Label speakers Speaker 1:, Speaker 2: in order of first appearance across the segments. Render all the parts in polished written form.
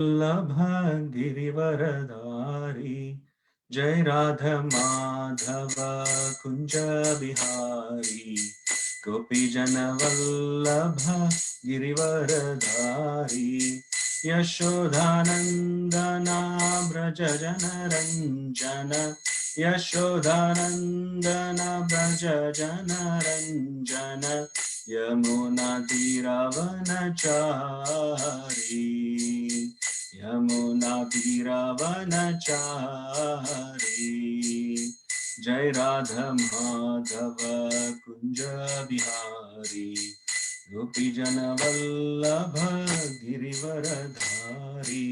Speaker 1: वल्लभ गिरिवरधारी जय राधा माधव कुंज बिहारी गोपीजन वल्लभ गिरिवरधारी यशोदानंदना व्रज जनरंजन यशोदानंदना व्रज जनरंजन यमुना तीरावनचारी यमुना तीरावनचारी जय राधा माधव कुंज बिहारी गोपीजन वल्लभ गिरिवरधारी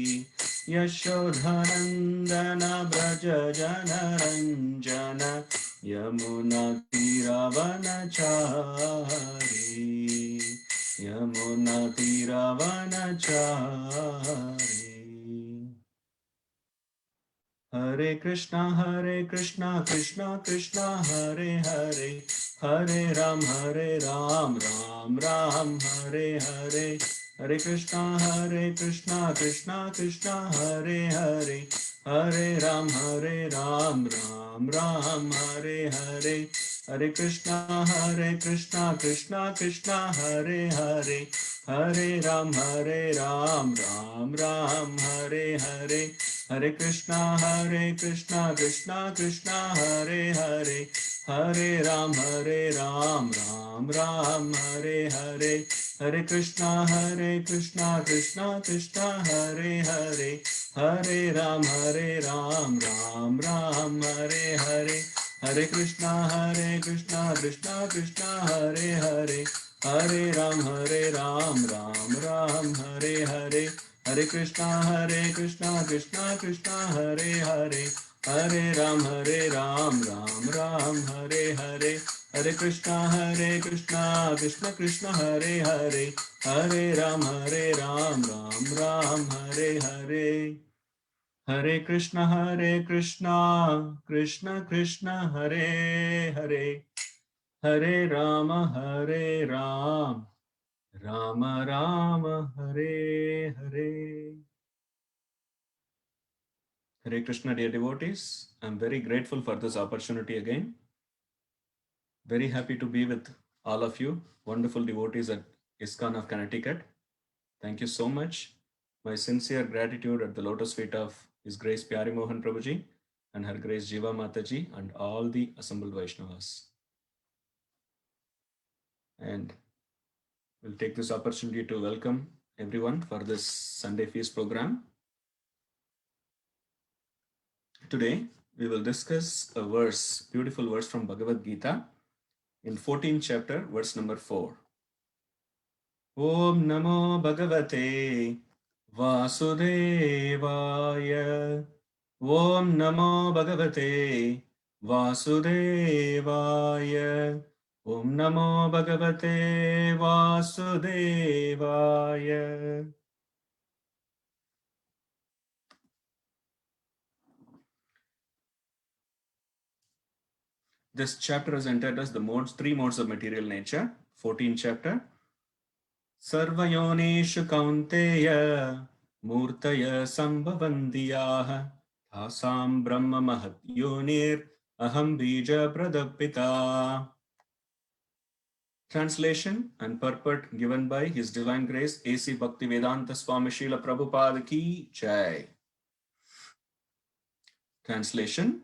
Speaker 1: यशोधनंदन व्रज जनरंजन यमुना तीरावनचारी यमुना तीरावनचारी हरे Krishna Krishna Krishna Hare Hare Hare Ram Ram Ram Hare Hare Hare Krishna Krishna Krishna Hare Hare Hare Ram Ram Hare Hare Hare Krishna Krishna Krishna Hare Hare Hare Ram Ram Hare Hare Hare Krishna Krishna Krishna Hare Hare Hare Ram Ram Hare Hare Hare Krishna Krishna Krishna Hare Hare Hare Ram Ram Hare Hare Hare Krishna Krishna Krishna Hare Hare Hare Ram Ram Hare Hare Hare Krishna Krishna Hare Hare Hare Ram Ram Hare Hare Hare Krishna Krishna Hare Hare Hare Ram Ram Hare Hare Hare Krishna Krishna Krishna Hare Hare Hare Ram Ram Ram Hare Hare Hare Krishna, dear devotees. I'm very grateful for this opportunity again. Very happy to be with all of you, wonderful devotees at ISKCON of Connecticut. Thank you so much. My sincere gratitude at the lotus feet of His Grace Pyari Mohan Prabhuji and Her Grace Jiva Mataji and all the assembled Vaishnavas. And we'll take this opportunity to welcome everyone for this Sunday Feast program. Today, we will discuss a verse, beautiful verse from Bhagavad Gita in 14th chapter, verse number 4. Om Namo Bhagavate Vasudevaya. Om Namo Bhagavate Vasudevaya. Om Namo Bhagavate Vasudevaya. This chapter is entitled as the three modes of material nature. 14th chapter. सर्वयोनिषु कौन्तेय मूर्तय सम्भवन्ति याः तासां ब्रह्म महत् योनिर्अहं बीजप्रदपिता. Translation and purport given by His Divine Grace A.C. Bhaktivedanta Swami Srila Prabhupada Ki Jai. Translation.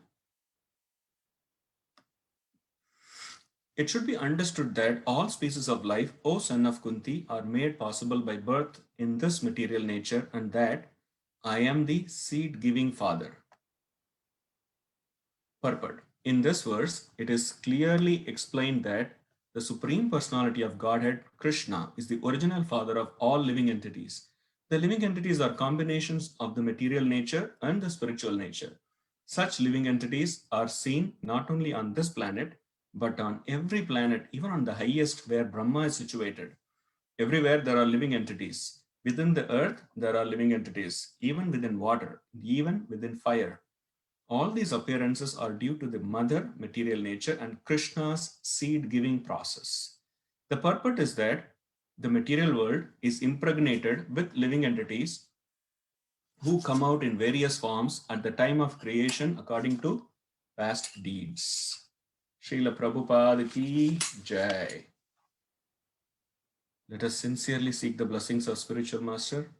Speaker 1: It should be understood that all species of life, O son of Kunti, are made possible by birth in this material nature, and that I am the seed-giving father. Purport. In this verse, it is clearly explained that the Supreme Personality of Godhead, Krishna, is the original father of all living entities. The living entities are combinations of the material nature and the spiritual nature. Such living entities are seen not only on this planet, but on every planet, even on the highest where Brahma is situated. Everywhere there are living entities. Within the earth, there are living entities, even within water, even within fire. All these appearances are due to the mother material nature and Krishna's seed giving process. The purport is that the material world is impregnated with living entities who come out in various forms at the time of creation according to past deeds. Srila Prabhupada ki jai. Let us sincerely seek the blessings of spiritual master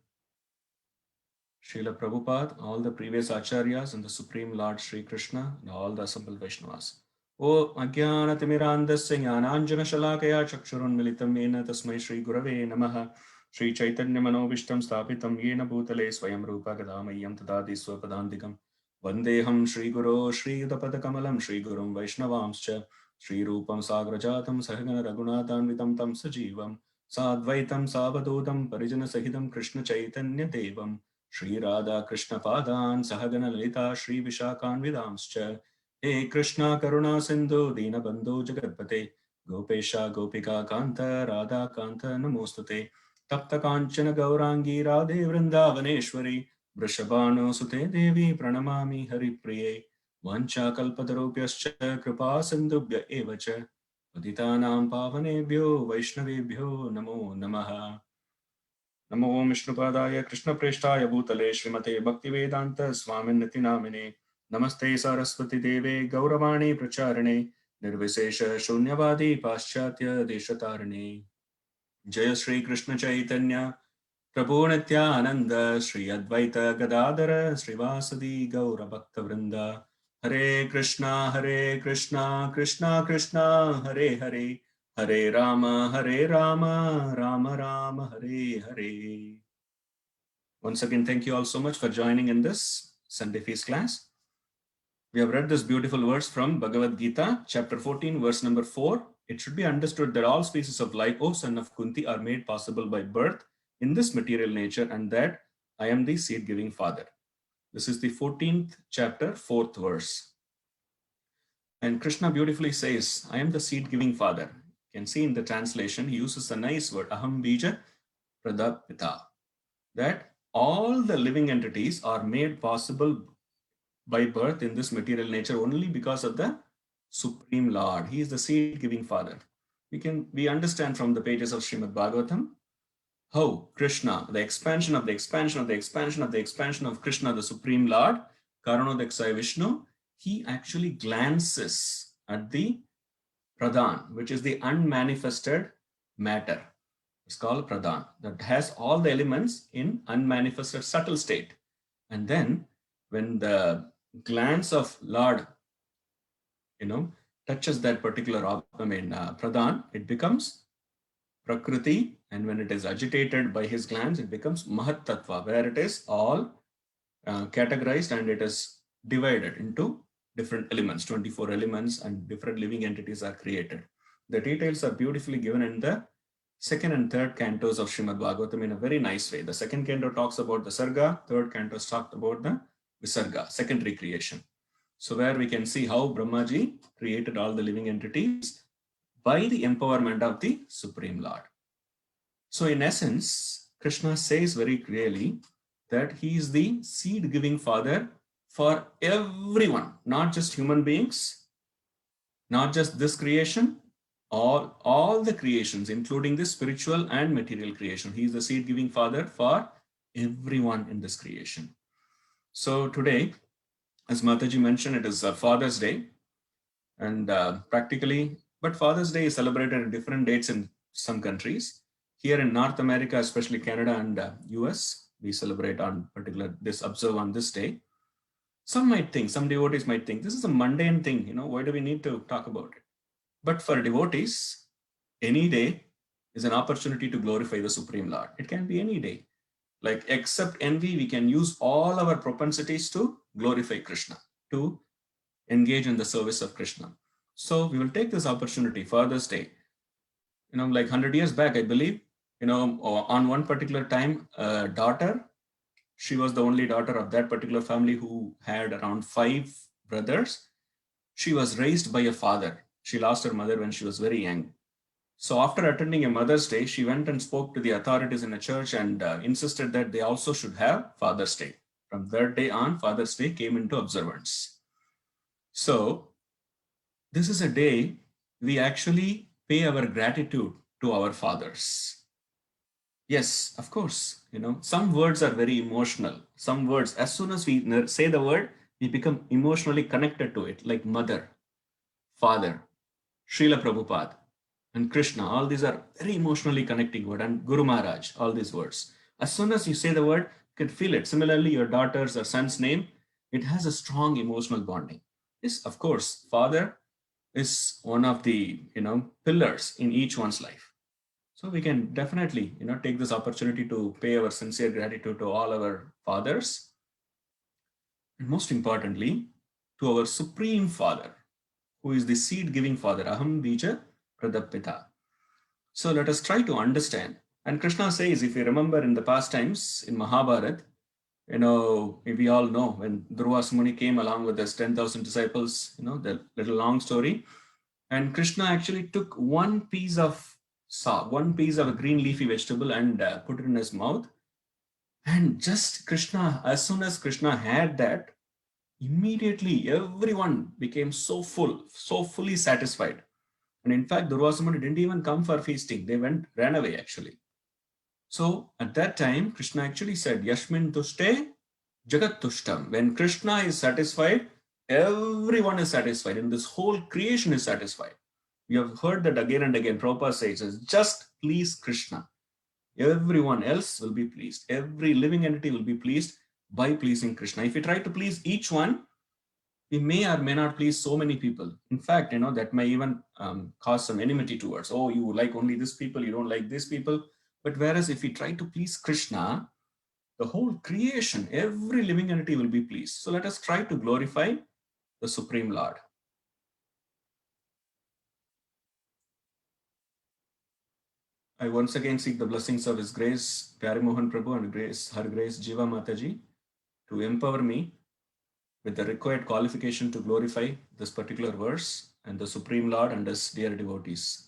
Speaker 1: Srila Prabhupada, all the previous acharyas, and the Supreme Lord Sri Krishna, and all the assembled Vaishnavas. O Ajnanatimirandasya Jnananjana Shalakaya Chakshurun Militam Yena Tasmai Shri Gurave Namaha Shri Chaitanya Manovishtam Stapitam Yena Bhutale Swayam Rupa Kadamayam Tadadi Swapadantikam Vandeham Shri Guru Shri Udapadakamalam Shri Gurum Vaishnavamscha Shri Rupam Sagrajatam Sahagana Raghunathanvitam Tam Sajivam Sadvaitam Savadotam Parijana Sahitam Krishna Chaitanya Devam Shri Radha Krishna Padan Sahagana Lalita Shri Vishakan Vidamscha He Krishna Karuna Sindhu Dina Bandhu Jagatpate Gopesha Gopika Kanta Radha Kanta Namostate Tapta Kanchana Gaurangi Radhe Vrindavaneshwari Vrishabhanu Sute Devi Pranamami Hari Priye Vancha Kalpatarupyascha Kripa Sindhubhya Evacha Patitanam Pavanebhyo Vaishnavebhyo Namo Namaha नमो विष्णुपादाय कृष्णप्रेष्ठाय भूतले श्रीमते भक्तिवेदांत स्वामिन्निति नामिने नमस्ते सरस्वती देवे गौरवाणी प्रचारिणे निर्विशेष शून्यवादी पाश्चात्य देशतारिणे जय श्री कृष्ण चैतन्य प्रभु नित्यानंद श्री अद्वैत गदाधर श्रीवासदि गौर भक्त वृंद हरे Krishna Krishna Krishna Hare Hare Hare Rama, Rama Rama, Hare Hare. Once again, thank you all so much for joining in this Sunday Feast class. We have read this beautiful verse from Bhagavad Gita, chapter 14, verse number 4. It should be understood that all species of life, O son of Kunti, are made possible by birth in this material nature, and that I am the seed-giving father. This is the 14th chapter, 4th verse. And Krishna beautifully says, I am the seed-giving father. You can see in the translation, he uses a nice word, aham bija pradapita, that all the living entities are made possible by birth in this material nature only because of the Supreme Lord. He is the seed-giving father. We understand from the pages of Srimad Bhagavatam how Krishna, the expansion of the expansion of the expansion of the expansion of Krishna, the Supreme Lord, Karunodaksaya Vishnu, he actually glances at the Pradhan, which is the unmanifested matter. It's called Pradhan, that has all the elements in unmanifested subtle state. And then when the glance of Lord, touches that particular Pradhan, it becomes Prakriti, and when it is agitated by his glance, it becomes Mahat Tattva, where it is all categorized and it is divided into different elements, 24 elements, and different living entities are created. The details are beautifully given in the second and third cantos of Srimad Bhagavatam in a very nice way. The second canto talks about the Sarga, third canto talks about the Visarga, secondary creation. So where we can see how Brahmaji created all the living entities by the empowerment of the Supreme Lord. So in essence, Krishna says very clearly that he is the seed-giving father for everyone, not just human beings, not just this creation, all the creations, including the spiritual and material creation. He is the seed-giving father for everyone in this creation. So today, as Mataji mentioned, it is Father's Day, and practically, but Father's Day is celebrated at different dates in some countries. Here in North America, especially Canada and US, we celebrate observe on this day. Some devotees might think, this is a mundane thing, why do we need to talk about it? But for devotees, any day is an opportunity to glorify the Supreme Lord. It can be any day. Like, except envy, we can use all our propensities to glorify Krishna, to engage in the service of Krishna. So we will take this opportunity, Father's Day. Like 100 years back, I believe, on one particular time, a daughter, she was the only daughter of that particular family who had around 5 brothers. She was raised by a father. She lost her mother when she was very young. So after attending a Mother's Day, she went and spoke to the authorities in a church and insisted that they also should have Father's Day. From that day on, Father's Day came into observance. So this is a day we actually pay our gratitude to our fathers. Yes, of course. Some words are very emotional. Some words, as soon as we say the word, we become emotionally connected to it, like mother, father, Srila Prabhupada, and Krishna. All these are very emotionally connecting word, and Guru Maharaj, all these words. As soon as you say the word, you can feel it. Similarly, your daughter's or son's name, it has a strong emotional bonding. Yes, of course, father is one of the pillars in each one's life. So we can definitely take this opportunity to pay our sincere gratitude to all our fathers, and most importantly, to our Supreme Father, who is the seed giving Father, Aham Bija Pradapita. So let us try to understand. And Krishna says, if you remember in the past times in Mahabharata, we all know when Durvas Muni came along with his 10,000 disciples, the little long story. And Krishna actually took one piece of a green leafy vegetable and put it in his mouth. And just Krishna, as soon as Krishna had that, immediately everyone became so full, so fully satisfied. And in fact, Durvasa Muni didn't even come for feasting. They ran away actually. So at that time, Krishna actually said, Yashmin tushte jagat tushtam. When Krishna is satisfied, everyone is satisfied, and this whole creation is satisfied. We have heard that again and again. Prabhupada says, just please Krishna. Everyone else will be pleased. Every living entity will be pleased by pleasing Krishna. If we try to please each one, we may or may not please so many people. In fact, that may even cause some enmity towards, oh, you like only this people, you don't like these people. But whereas if we try to please Krishna, the whole creation, every living entity will be pleased. So let us try to glorify the Supreme Lord. I once again seek the blessings of His Grace, Pyare Mohan Prabhu, and Her Grace Jiva Mataji to empower me with the required qualification to glorify this particular verse and the Supreme Lord and His dear devotees.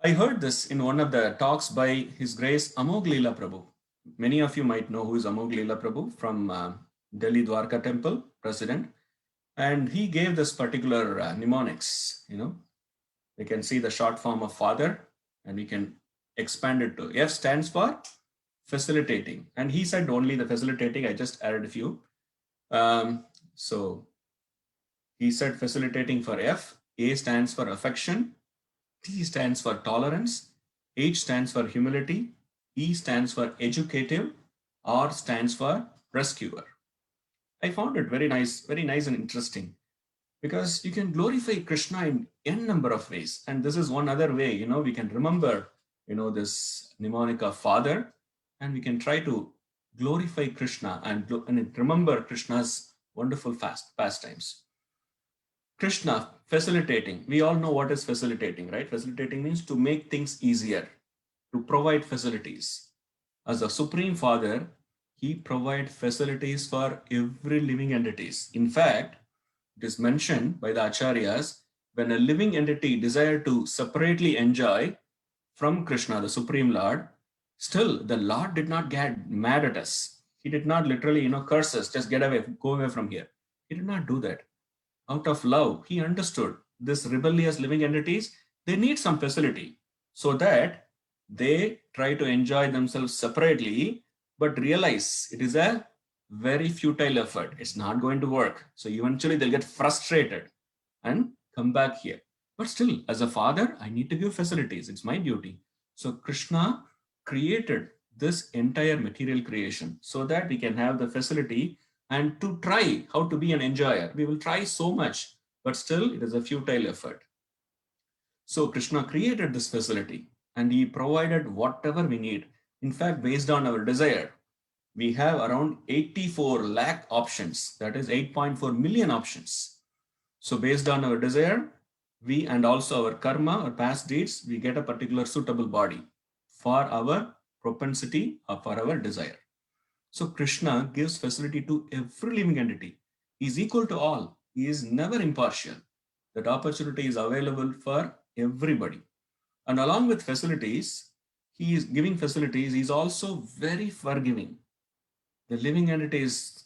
Speaker 1: I heard this in one of the talks by His Grace Amog Leela Prabhu. Many of you might know who is Amog Leela Prabhu from Delhi Dwarka Temple, President. And he gave this particular mnemonics. We can see the short form of father, and we can expand it to F stands for facilitating. And he said only the facilitating. I just added a few. So he said facilitating for F. A stands for affection. T stands for tolerance. H stands for humility. E stands for educative. R stands for rescuer. I found it very nice and interesting, because you can glorify Krishna in n number of ways. And this is one other way, we can remember, this mnemonic of Father, and we can try to glorify Krishna and remember Krishna's wonderful pastimes. Krishna, facilitating. We all know what is facilitating, right? Facilitating means to make things easier, to provide facilities. As a Supreme Father, He provides facilities for every living entities. In fact, it is mentioned by the Acharyas, when a living entity desired to separately enjoy from Krishna, the Supreme Lord, still the Lord did not get mad at us. He did not literally, curse us, just get away, go away from here. He did not do that. Out of love, he understood this rebellious living entities, they need some facility so that they try to enjoy themselves separately, but realize it is a very futile effort. It's not going to work. So eventually they'll get frustrated and come back here. But still, as a father, I need to give facilities. It's my duty. So Krishna created this entire material creation so that we can have the facility and to try how to be an enjoyer. We will try so much, but still it is a futile effort. So Krishna created this facility and he provided whatever we need. In fact, based on our desire, we have around 84 lakh options, that is 8.4 million options. So based on our desire, we and also our karma or past deeds, we get a particular suitable body for our propensity or for our desire. So Krishna gives facility to every living entity. He is equal to all. He is never impartial. That opportunity is available for everybody. And along with facilities, he is giving facilities. He is also very forgiving. The living entity is,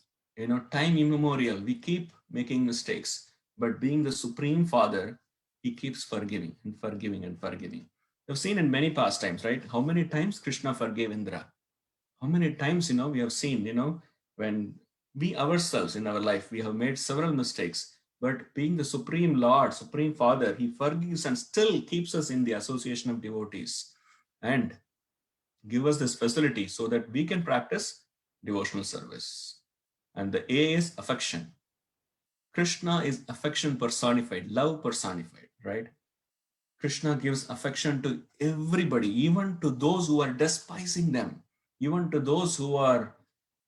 Speaker 1: time immemorial. We keep making mistakes, but being the Supreme Father, he keeps forgiving and forgiving and forgiving. We've seen in many pastimes, right? How many times Krishna forgave Indra? How many times, we have seen, when we ourselves in our life, we have made several mistakes, but being the Supreme Lord, Supreme Father, He forgives and still keeps us in the association of devotees and give us this facility so that we can practice devotional service. And the A is affection. Krishna is affection personified, love personified, right? Krishna gives affection to everybody, even to those who are despising them, even to those who are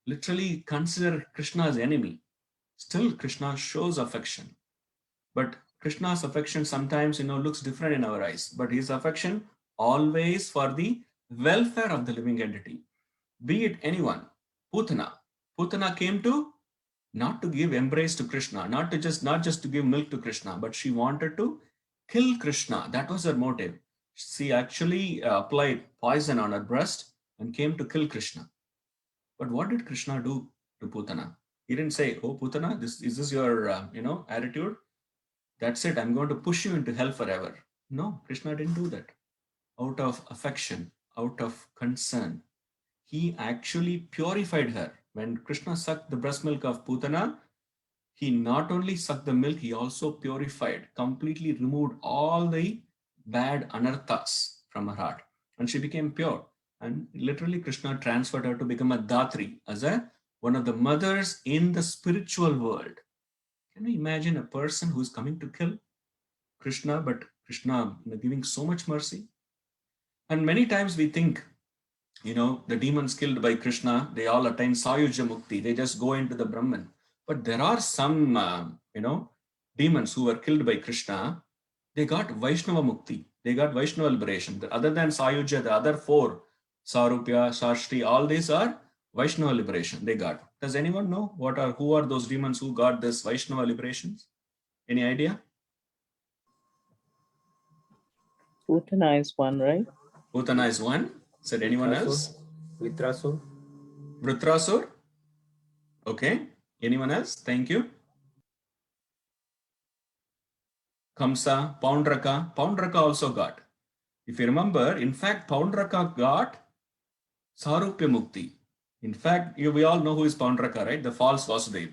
Speaker 1: literally consider Krishna as enemy. Still, Krishna shows affection. But Krishna's affection sometimes, looks different in our eyes. But his affection always for the welfare of the living entity. Be it anyone. Putana. Putana came to not to give embrace to Krishna, not just to give milk to Krishna, but she wanted to kill Krishna. That was her motive. She actually applied poison on her breast and came to kill Krishna. But what did Krishna do to Putana? He didn't say, "Oh, Putana, this your attitude? That's it. I'm going to push you into hell forever." No, Krishna didn't do that. Out of affection, out of concern, he actually purified her. When Krishna sucked the breast milk of Putana, he not only sucked the milk, he also purified, completely removed all the bad anarthas from her heart. And she became pure. And literally, Krishna transferred her to become a Dhatri, as one of the mothers in the spiritual world. Can we imagine a person who's coming to kill Krishna, but Krishna giving so much mercy? And many times we think, the demons killed by Krishna, they all attain Sayuja Mukti. They just go into the Brahman. But there are some, demons who were killed by Krishna. They got Vaishnava Mukti. They got Vaishnava liberation. Other than Sayuja, the other four, Sarupya, Shashti, all these are Vaishnava liberation they got. Does anyone know who are those demons who got this Vaishnava liberations? Any idea?
Speaker 2: Putana is one, right?
Speaker 1: Putana is one. Said anyone else?
Speaker 3: Vritrasur.
Speaker 1: Vritrasur? Okay. Anyone else? Thank you. Kamsa, Poundraka. Poundraka also got. If you remember, in fact, Poundraka got Sarupya Mukti. In fact, we all know who is Poundraka, right? The false Vasudev.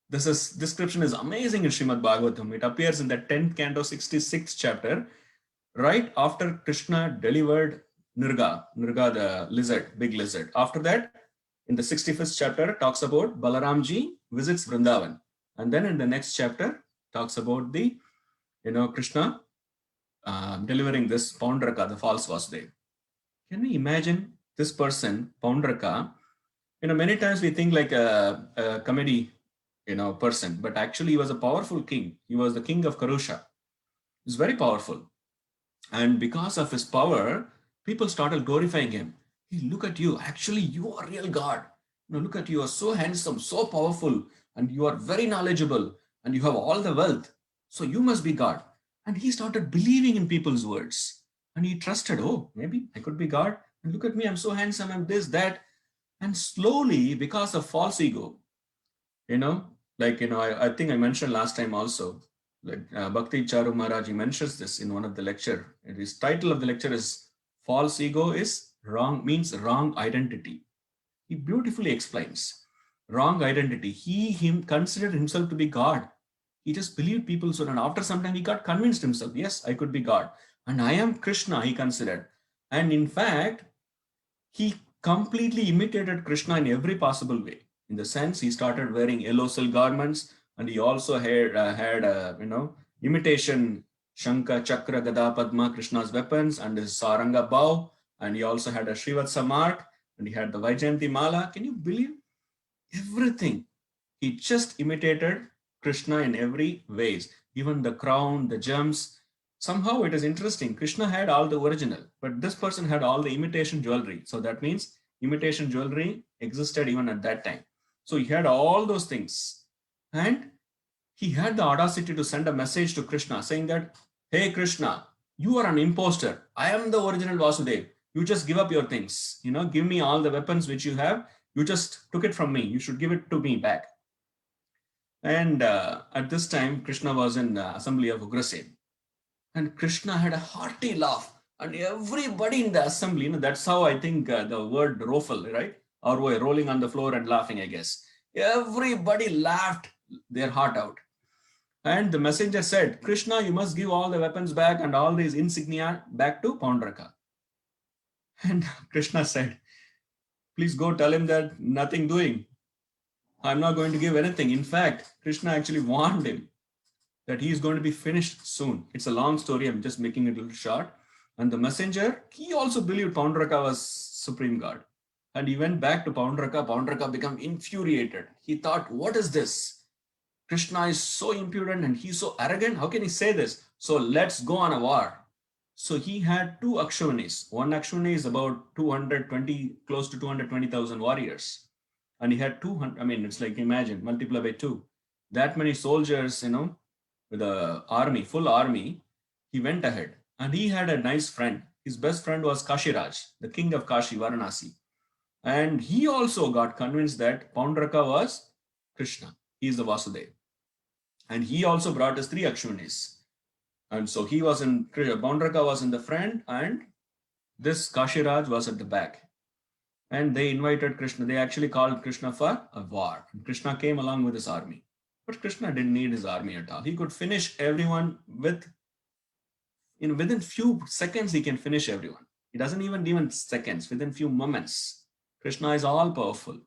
Speaker 1: This description is amazing in Srimad Bhagavatam. It appears in the 10th canto, 66th chapter, right after Krishna delivered Nirga the lizard, big lizard. After that, in the 65th chapter, talks about Balaramji visits Vrindavan. And then in the next chapter, talks about the, Krishna delivering this Poundraka, the false Vasudev. Can we imagine this person, Poundraka? Many times we think like a comedy, person, but actually he was a powerful king. He was the king of Karusha. He was very powerful. And because of his power, people started glorifying him. Hey, look at you. Actually, you are real God. Look at you. You are so handsome, so powerful, and you are very knowledgeable, and you have all the wealth. So you must be God. And he started believing in people's words. And he trusted, oh, maybe I could be God. And look at me, I'm so handsome, I'm this, that. And slowly, because of false ego, I think I mentioned last time also, like Bhakti Charu Maharaj, he mentions this in one of the lecture. His title of the lecture is "False Ego is Wrong," means wrong identity. He beautifully explains wrong identity. Him considered himself to be God. He just believed people so, and after some time he got convinced himself, yes, I could be God, and I am Krishna. He considered, and in fact, he completely imitated Krishna in every possible way. In the sense, he started wearing yellow silk garments, and he also had imitation Shankha, Chakra, Gada, Padma, Krishna's weapons, and his Saranga bow, and he also had a Srivatsa mark, and he had the Vaijayanti Mala. Can you believe everything? He just imitated Krishna in every ways, even the crown, the gems. Somehow it is interesting. Krishna had all the original, but this person had all the imitation jewelry. So that means imitation jewelry existed even at that time. So he had all those things. And he had the audacity to send a message to Krishna saying that, hey, Krishna, you are an imposter. I am the original Vasudev. You just give up your things. Give me all the weapons which you have. You just took it from me. You should give it to me back. And at this time, Krishna was in the assembly of Ugrasen. And Krishna had a hearty laugh. And everybody in the assembly, that's how I think the word rofel, right? Or we're rolling on the floor and laughing, I guess. Everybody laughed their heart out. And the messenger said, Krishna, you must give all the weapons back and all these insignia back to Paundraka. And Krishna said, please go tell him that nothing doing. I'm not going to give anything. In fact, Krishna actually warned him that he is going to be finished soon. It's a long story. I'm just making it a little short. And the messenger, he also believed Paundraka was supreme God. And he went back to Paundraka. Paundraka became infuriated. He thought, what is this? Krishna is so impudent and he's so arrogant. How can he say this? So let's go on a war. So he had two Akshavanis. One Akshvani is about 220, close to 220,000 warriors. And he had 200, I mean, it's like imagine, multiply by two. That many soldiers, with a army, full army, he went ahead. And he had a nice friend. His best friend was Kashiraj, the king of Kashi, Varanasi. And he also got convinced that Paundraka was Krishna. He is the Vasudeva. And he also brought his three Akshvanis. And so he was in, Paundraka was in the front and this Kashiraj was at the back. And they invited Krishna. They actually called Krishna for a war. And Krishna came along with his army. But Krishna didn't need his army at all. He could finish everyone within few seconds, he can finish everyone. He doesn't even seconds, within few moments. Krishna is all powerful.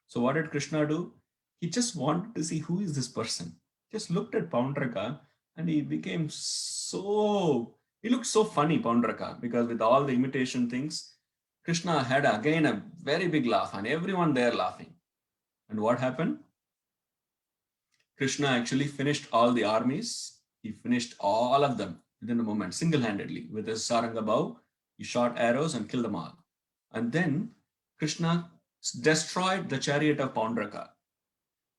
Speaker 1: So what did Krishna do? He just wanted to see who is this person. Just looked at Paundraka and he looked so funny, Paundraka, because with all the imitation things, Krishna had again a very big laugh and everyone there laughing. And what happened? Krishna actually finished all the armies. He finished all of them within a moment, single-handedly. With his saranga bow, he shot arrows and killed them all. And then Krishna destroyed the chariot of Paundraka.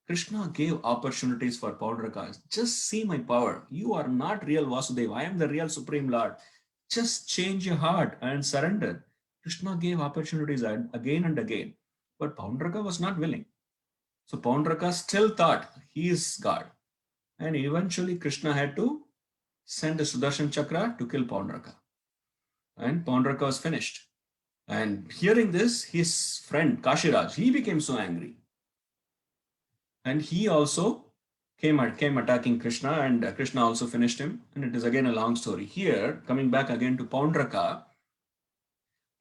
Speaker 1: Krishna gave opportunities for Paundraka. Just see my power. You are not real Vasudeva. I am the real Supreme Lord. Just change your heart and surrender. Krishna gave opportunities again and again. But Paundraka was not willing. So Paundraka still thought he is God. And eventually Krishna had to send a Sudarshan Chakra to kill Paundraka. And Paundraka was finished. And hearing this, his friend Kashiraj, he became so angry. And he also came attacking Krishna, and Krishna also finished him. And it is again a long story. Here, coming back again to Paundraka,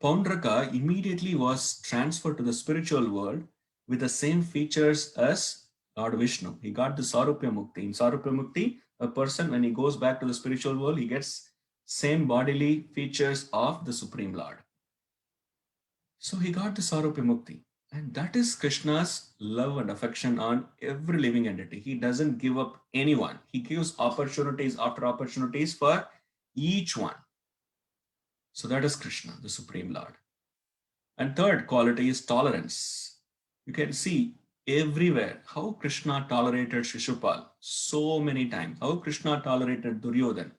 Speaker 1: Paundraka immediately was transferred to the spiritual world with the same features as Lord Vishnu. He got the Sarupya Mukti. In Sarupya Mukti, a person, when he goes back to the spiritual world, he gets same bodily features of the Supreme Lord. So he got the Sarupya Mukti. And that is Krishna's love and affection on every living entity. He doesn't give up anyone. He gives opportunities after opportunities for each one. So that is Krishna, the Supreme Lord. And third quality is tolerance. You can see everywhere how Krishna tolerated Shishupal so many times, how Krishna tolerated Duryodhan,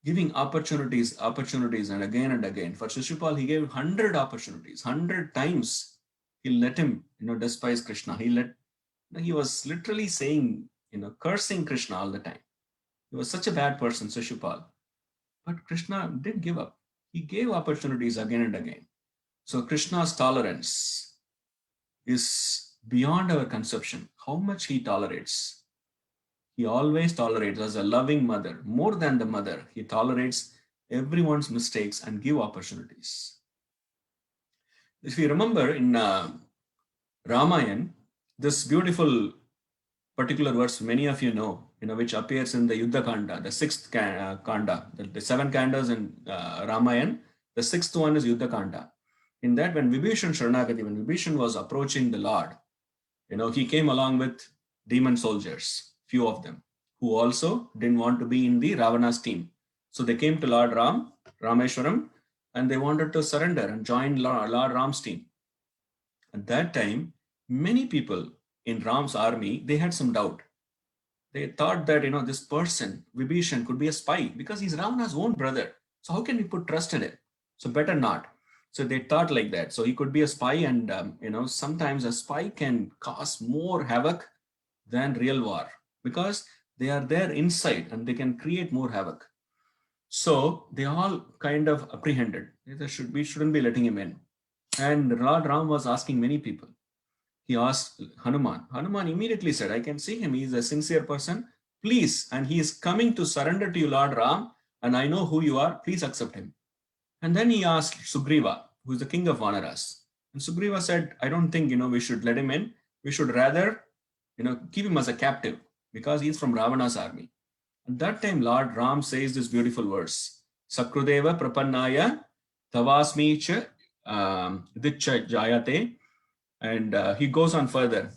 Speaker 1: giving opportunities and again. For Shishupal, he gave 100 opportunities, 100 times. He let him, despise Krishna. He was literally saying, cursing Krishna all the time. He was such a bad person, Shishupal. But Krishna didn't give up. He gave opportunities again and again. So Krishna's tolerance is beyond our conception. How much he tolerates. He always tolerates as a loving mother. More than the mother, he tolerates everyone's mistakes and give opportunities. If you remember in Ramayana, this beautiful particular verse, many of you know, which appears in the Yuddha Kanda, the sixth Kanda, the seven Kandas in Ramayana, the sixth one is Yuddha Kanda. In that, when Vibhishan was approaching the Lord, he came along with demon soldiers, few of them, who also didn't want to be in the Ravana's team. So they came to Lord Rameshwaram, and they wanted to surrender and join Lord Ram's team. At that time, many people in Ram's army, they had some doubt. They thought that, this person, Vibhishan, could be a spy because he's Ravana's own brother. So how can we put trust in it? So better not. So they thought like that. So he could be a spy, and, sometimes a spy can cause more havoc than real war because they are there inside and they can create more havoc. So they all kind of apprehended. We shouldn't be letting him in. And Lord Ram was asking many people. He asked Hanuman. Hanuman immediately said, I can see him. He is a sincere person. Please, and he is coming to surrender to you, Lord Ram, and I know who you are. Please accept him. And then he asked Sugriva, who is the king of Vanaras. And Sugriva said, I don't think, we should let him in. We should rather, keep him as a captive because he's from Ravana's army. At that time, Lord Ram says this beautiful verse, Sakrudeva Prapannaya Tavasmi cha Dicha Jayate. And he goes on further.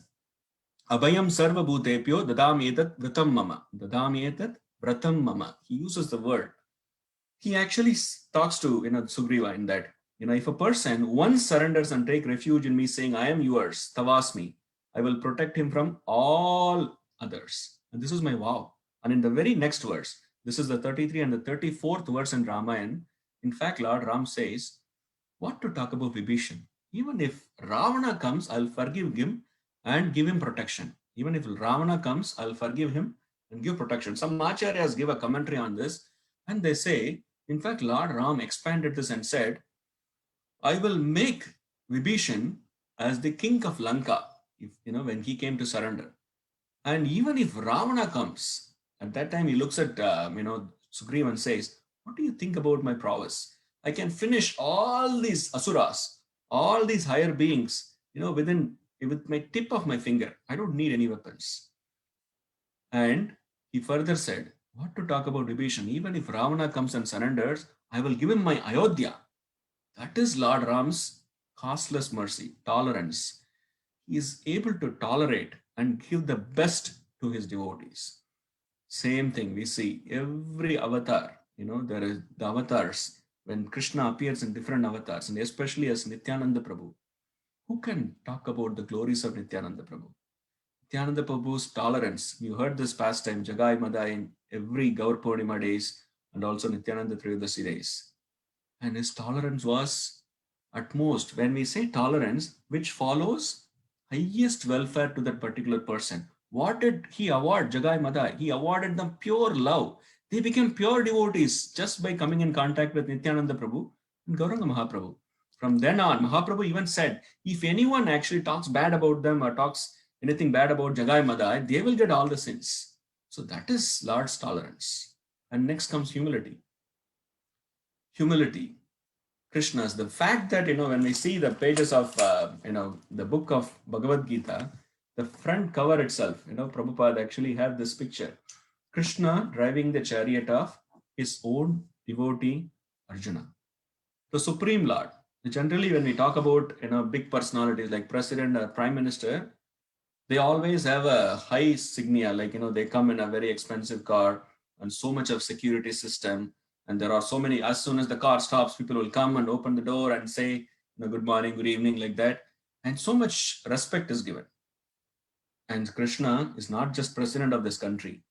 Speaker 1: Abhayam sarva bhutepyo dadamyetat vratam mama. Dadamyetat vratam mama. He uses the word. He actually talks to Sugriva in that, if a person once surrenders and take refuge in me saying, I am yours, tavasmi, I will protect him from all others. And this is my vow. And in the very next verse, this is the 33 and the 34th verse in Ramayana. In fact, Lord Ram says, what to talk about Vibhishan? Even if Ravana comes, I'll forgive him and give him protection. Even if Ravana comes, I'll forgive him and give protection. Some acharyas give a commentary on this, and they say, in fact, Lord Ram expanded this and said, I will make Vibhishan as the king of Lanka, when he came to surrender. And even if Ravana comes, at that time he looks at, Sugriva and says, what do you think about my prowess? I can finish all these asuras, all these higher beings, with my tip of my finger. I don't need any weapons. And he further said, what to talk about Vibhishan? Even if Ravana comes and surrenders, I will give him my Ayodhya. That is Lord Ram's costless mercy, tolerance. He is able to tolerate and give the best to his devotees. Same thing we see every avatar. There is the avatars. When Krishna appears in different avatars, and especially as Nityananda Prabhu, who can talk about the glories of Nityananda Prabhu? Nityananda Prabhu's tolerance. You heard this pastime, Jagai Madai, in every Gaur Purnima days and also Nityananda Triyodasi days. And his tolerance was utmost. When we say tolerance, which follows highest welfare to that particular person. What did he award Jagai Madai? He awarded them pure love. They became pure devotees just by coming in contact with Nityananda Prabhu and Gauranga Mahaprabhu. From then on, Mahaprabhu even said, if anyone actually talks bad about them or talks anything bad about Jagai Madai, they will get all the sins. So that is Lord's tolerance. And next comes humility. Humility. Krishna's, the fact that, when we see the pages of, the book of Bhagavad Gita, the front cover itself, Prabhupada actually had this picture. Krishna driving the chariot of his own devotee, Arjuna. The Supreme Lord. Generally, when we talk about, big personalities like President or Prime Minister, they always have a high signia, like, they come in a very expensive car and so much of security system. And there are so many, as soon as the car stops, people will come and open the door and say, good morning, good evening, like that. And so much respect is given. And Krishna is not just president of this country.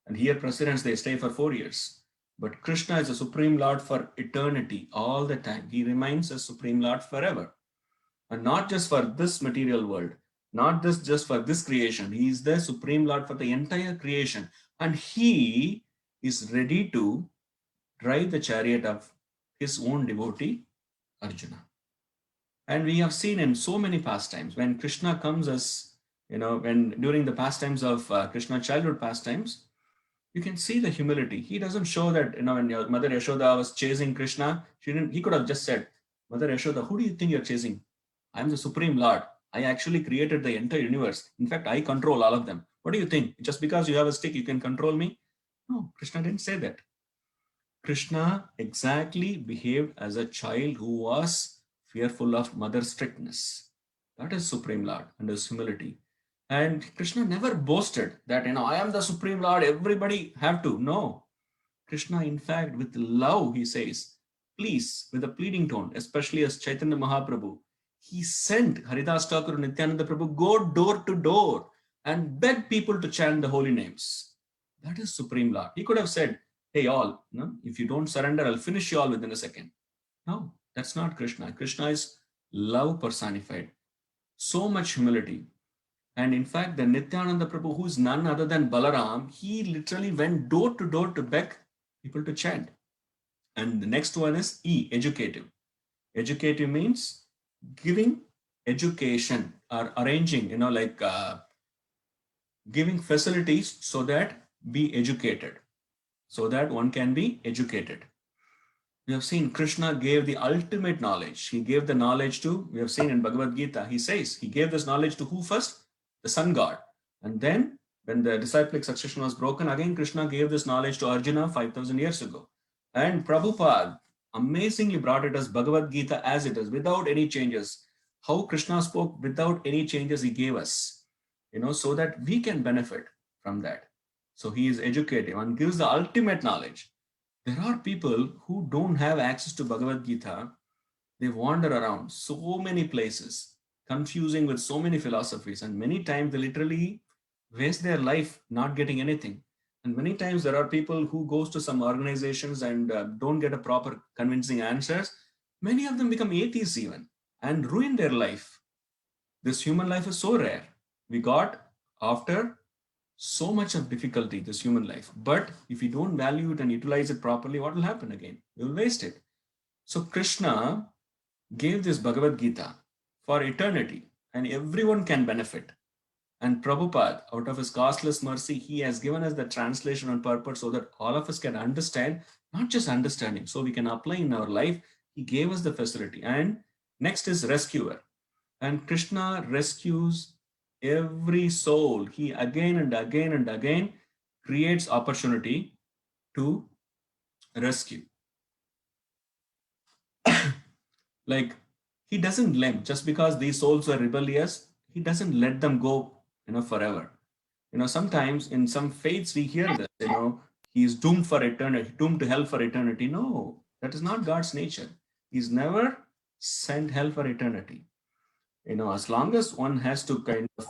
Speaker 1: And here presidents, they stay for 4 years. But Krishna is a Supreme Lord for eternity, all the time. He remains a Supreme Lord forever. And not just for this material world, not this just for this creation. He is the Supreme Lord for the entire creation. And he is ready to drive the chariot of his own devotee, Arjuna. And we have seen in so many pastimes, when Krishna comes as, when during the pastimes of Krishna childhood pastimes, you can see the humility. He doesn't show that, when your Mother Yashoda was chasing Krishna, he could have just said, Mother Yashoda, who do you think you're chasing? I'm the Supreme Lord. I actually created the entire universe. In fact, I control all of them. What do you think? Just because you have a stick, you can control me? No, Krishna didn't say that. Krishna exactly behaved as a child who was fearful of mother's strictness. That is Supreme Lord and his humility. And Krishna never boasted that, I am the Supreme Lord, everybody have to. No. Krishna, in fact, with love, he says, please, with a pleading tone, especially as Chaitanya Mahaprabhu, he sent Haridas Thakur and Nityananda Prabhu, go door to door and beg people to chant the holy names. That is Supreme Lord. He could have said, hey, all, if you don't surrender, I'll finish you all within a second. No, that's not Krishna. Krishna is love personified. So much humility. And in fact, the Nityananda Prabhu, who is none other than Balaram, he literally went door to door to beg people to chant. And the next one is E, educative. Educative means giving education or arranging, giving facilities so that be educated, so that one can be educated. We have seen Krishna gave the ultimate knowledge. He gave the knowledge to, we have seen in Bhagavad Gita, he says, he gave this knowledge to who first? The sun god. And then when the disciplic succession was broken, again Krishna gave this knowledge to Arjuna 5,000 years ago. And Prabhupada amazingly brought it as Bhagavad Gita as it is, without any changes. How Krishna spoke without any changes he gave us, so that we can benefit from that. So he is educative and gives the ultimate knowledge. There are people who don't have access to Bhagavad Gita. They wander around so many places, confusing with so many philosophies, and many times they literally waste their life not getting anything. And many times there are people who goes to some organizations and don't get a proper convincing answers. Many of them become atheists even and ruin their life. This human life is so rare. We got after so much of difficulty, this human life. But if you don't value it and utilize it properly, what will happen again? You will waste it. So Krishna gave this Bhagavad Gita for eternity, and everyone can benefit. And Prabhupada, out of his costless mercy, he has given us the translation on purpose so that all of us can understand, not just understanding, so we can apply in our life. He gave us the facility. And next is rescuer. And Krishna rescues every soul. He again and again and again creates opportunity to rescue. Like, he doesn't let, just because these souls are rebellious, he doesn't let them go, forever. Sometimes in some faiths we hear this, he's doomed for eternity, doomed to hell for eternity. No, that is not God's nature. He's never sent hell for eternity. As long as one has to kind of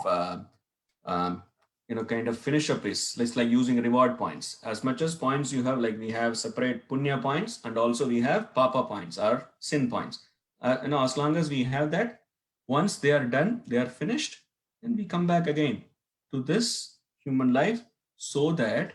Speaker 1: finish up his, it's like using reward points. As much as points you have, like we have separate punya points and also we have papa points or sin points. As long as we have that, once they are done, they are finished, then we come back again to this human life so that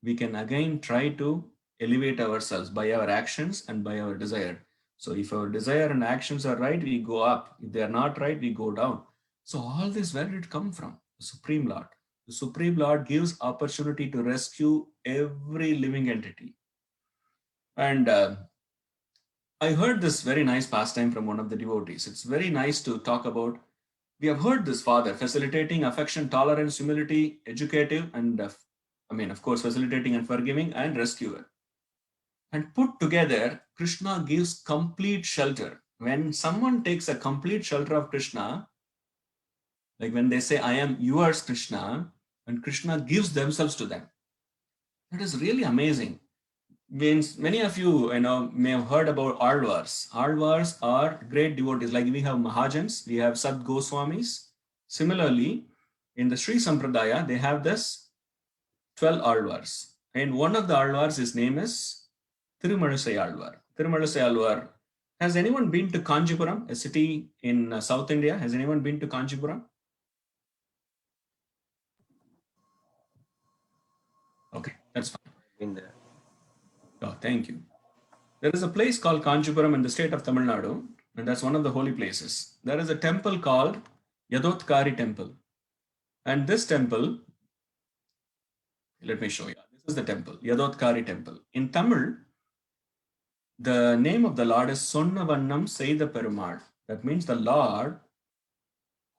Speaker 1: we can again try to elevate ourselves by our actions and by our desire. So if our desire and actions are right, we go up. If they are not right, we go down. So all this, where did it come from? The Supreme Lord. The Supreme Lord gives opportunity to rescue every living entity. And I heard this very nice pastime from one of the devotees. It's very nice to talk about. We have heard this Father facilitating affection, tolerance, humility, educative, and of course, facilitating and forgiving, and rescuer. And put together, Krishna gives complete shelter. When someone takes a complete shelter of Krishna, like when they say, I am yours, Krishna, and Krishna gives themselves to them. That is really amazing. Means many of you, may have heard about Alvars. Alvars are great devotees. Like we have Mahajans, we have Sad Goswamis. Similarly, in the Sri Sampradaya, they have this 12 Alvars. And one of the Alvars, his name is Tirumalisai Alvar. Tirumalisai Alvar. Has anyone been to Kanchipuram, a city in South India? Has anyone been to Kanchipuram? Okay, that's fine.
Speaker 3: Been there.
Speaker 1: Oh, thank you. There is a place called Kanchipuram in the state of Tamil Nadu, and that's one of the holy places. There is a temple called Yadotkari Temple. And this temple, let me show you. This is the temple, Yadotkari Temple. In Tamil, the name of the Lord is Sonnavannam Seida Perumal. That means the Lord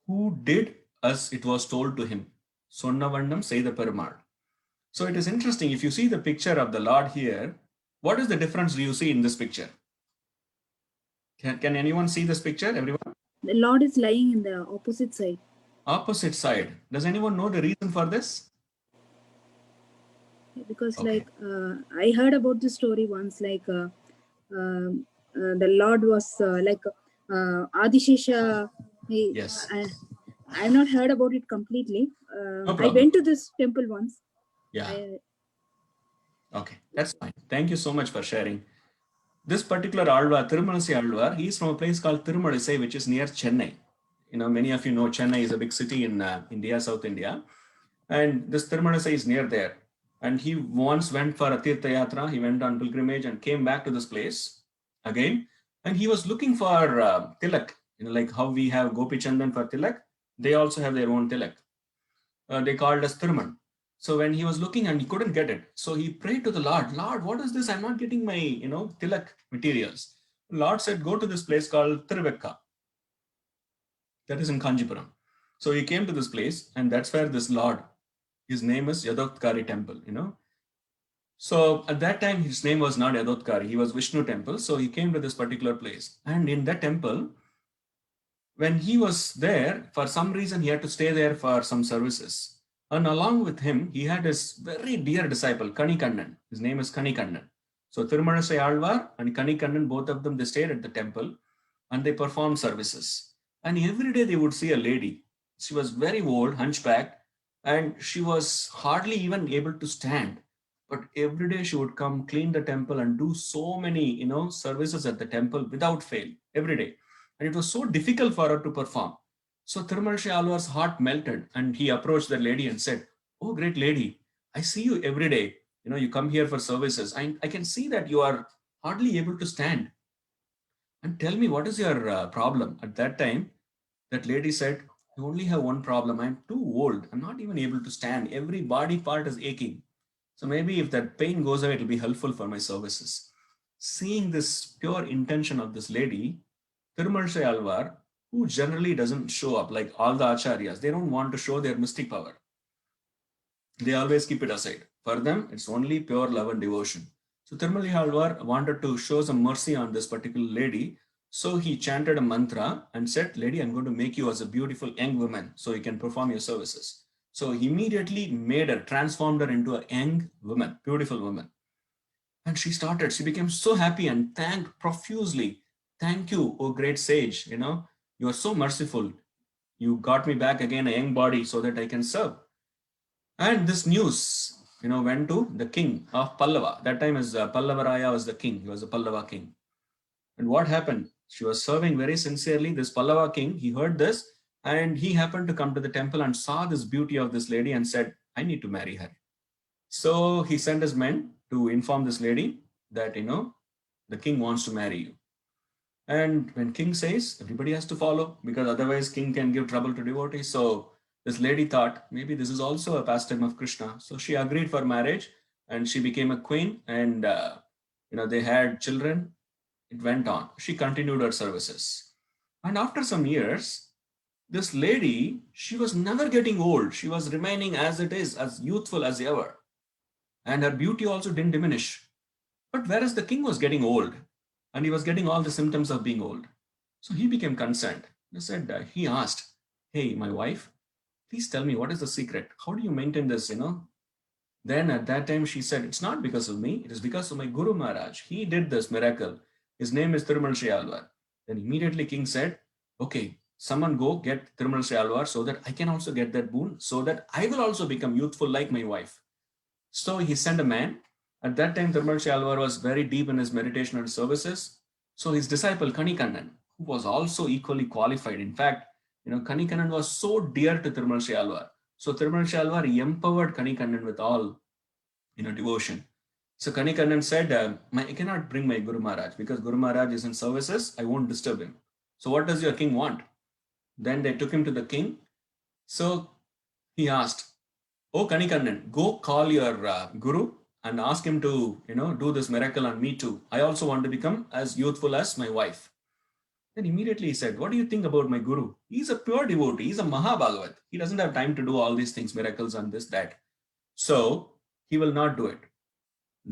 Speaker 1: who did as it was told to him. Sonnavannam Seida Perumal. So it is interesting. If you see the picture of the Lord here, what is the difference do you see in this picture? Can anyone see this picture? Everyone?
Speaker 4: The Lord is lying in the opposite side.
Speaker 1: Opposite side. Does anyone know the reason for this?
Speaker 4: Because
Speaker 1: Okay.
Speaker 4: I heard about this story once, the Lord was Adishesha.
Speaker 1: Yes.
Speaker 4: I've not heard about it completely.
Speaker 1: No
Speaker 4: I
Speaker 1: problem.
Speaker 4: went to this temple once.
Speaker 1: Yeah. Okay, that's fine. Thank you so much for sharing. This particular Alvar, Tirumalisai Alvar, he is from a place called Tirumalisai, which is near Chennai. Many of you know Chennai is a big city in India, South India. And this Tirumalisai is near there. And he once went for a Tirtha Yatra, he went on pilgrimage and came back to this place again. And he was looking for tilak, like how we have Gopi Chandan for tilak, they also have their own tilak. They called as Thirman. So when he was looking and he couldn't get it, so he prayed to the Lord, Lord, what is this? I'm not getting my, tilak materials. Lord said, go to this place called Tiruvekka. That is in Kanjipuram. So he came to this place, and that's where this Lord, his name is Yadottkari temple, So at that time, his name was not Yadottkari, he was Vishnu temple. So he came to this particular place. And in that temple, when he was there, for some reason, he had to stay there for some services. And along with him, he had his very dear disciple, Kanikannan. His name is Kanikannan. So Thirumanasai Alvar and Kanikannan, both of them, they stayed at the temple and they performed services. And every day they would see a lady. She was very old, hunchbacked, and she was hardly even able to stand. But every day she would come, clean the temple, and do so many, services at the temple without fail, every day. And it was so difficult for her to perform. So Thirumanasai Alvar's heart melted, and he approached the lady and said, "Oh, great lady, I see you every day. You come here for services. I can see that you are hardly able to stand. And tell me, what is your problem?" At that time, that lady said, "I only have one problem. I'm too old. I'm not even able to stand. Every body part is aching. So maybe if that pain goes away, it'll be helpful for my services." Seeing this pure intention of this lady, Thirumanasai Alvar, who generally doesn't show up like all the acharyas, they don't want to show their mystic power. They always keep it aside. For them, it's only pure love and devotion. So Thirumalai Alvar wanted to show some mercy on this particular lady. So he chanted a mantra and said, "Lady, I'm going to make you as a beautiful young woman so you can perform your services." So he immediately made her, transformed her into a young woman, beautiful woman. And she became so happy and thanked profusely. "Thank you, oh great sage. You are so merciful. You got me back again a young body so that I can serve." And this news, went to the king of Pallava. That time is Pallavaraya was the king. He was a Pallava king. And what happened? She was serving very sincerely. This Pallava king, he heard this and he happened to come to the temple and saw this beauty of this lady and said, "I need to marry her." So he sent his men to inform this lady that, the king wants to marry you. And when king says, everybody has to follow, because otherwise king can give trouble to devotees. So this lady thought, maybe this is also a pastime of Krishna. So she agreed for marriage and she became a queen, and they had children. It went on. She continued her services. And after some years, this lady, she was never getting old. She was remaining as it is, as youthful as ever. And her beauty also didn't diminish. But whereas the king was getting old, and he was getting all the symptoms of being old. So he became concerned. He asked, "Hey, my wife, please tell me, what is the secret? How do you maintain this, Then at that time she said, "It's not because of me. It is because of my Guru Maharaj. He did this miracle. His name is Thirumanasai Alvar." Then immediately king said, "Okay, someone go get Thirumanasai Alvar so that I can also get that boon, so that I will also become youthful like my wife." So he sent a man. At that time, Thirumanasai Alvar was very deep in his meditation and services. So his disciple Kanikannan, who was also equally qualified. In fact, Kanikannan was so dear to Thirumanasai Alvar. So Thirumanasai Alvar empowered Kanikannan with all, devotion. So Kanikannan said, "I cannot bring my Guru Maharaj because Guru Maharaj is in services. I won't disturb him. So what does your king want?" Then they took him to the king. So he asked, "Oh Kanikannan, go call your Guru and ask him to, do this miracle on me too. I also want to become as youthful as my wife." Then immediately he said, "What do you think about my Guru? He's a pure devotee. He's a Mahabhagavat. He doesn't have time to do all these things, miracles and this, that. So he will not do it."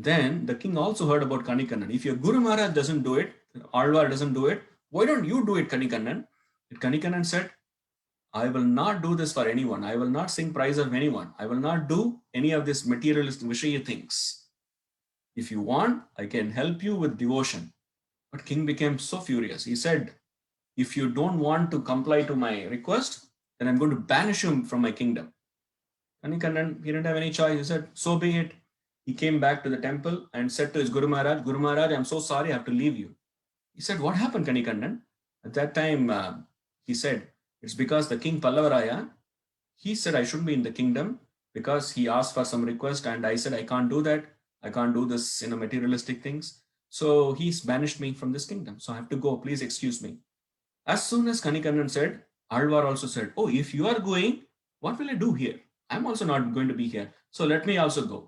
Speaker 1: Then the king also heard about Kanikannan. "If your Guru Maharaj doesn't do it, Alvar doesn't do it, why don't you do it, Kanikannan?" Kanikannan said, "I will not do this for anyone. I will not sing praise of anyone. I will not do any of this materialistic Vishaya things. If you want, I can help you with devotion." But king became so furious. He said, "If you don't want to comply to my request, then I'm going to banish you from my kingdom." Kanikannan, he didn't have any choice. He said, "So be it." He came back to the temple and said to his Guru Maharaj, "Guru Maharaj, I'm so sorry, I have to leave you." He said, "What happened, Kanikannan?" At that time, he said, "It's because the king Pallavaraya, he said I shouldn't be in the kingdom because he asked for some request and I said, I can't do that. I can't do this, materialistic things. So he's banished me from this kingdom. So I have to go. Please excuse me. As soon as Kanikannan said, Alvar also said, oh, if you are going, what will I do here? I'm also not going to be here. So let me also go.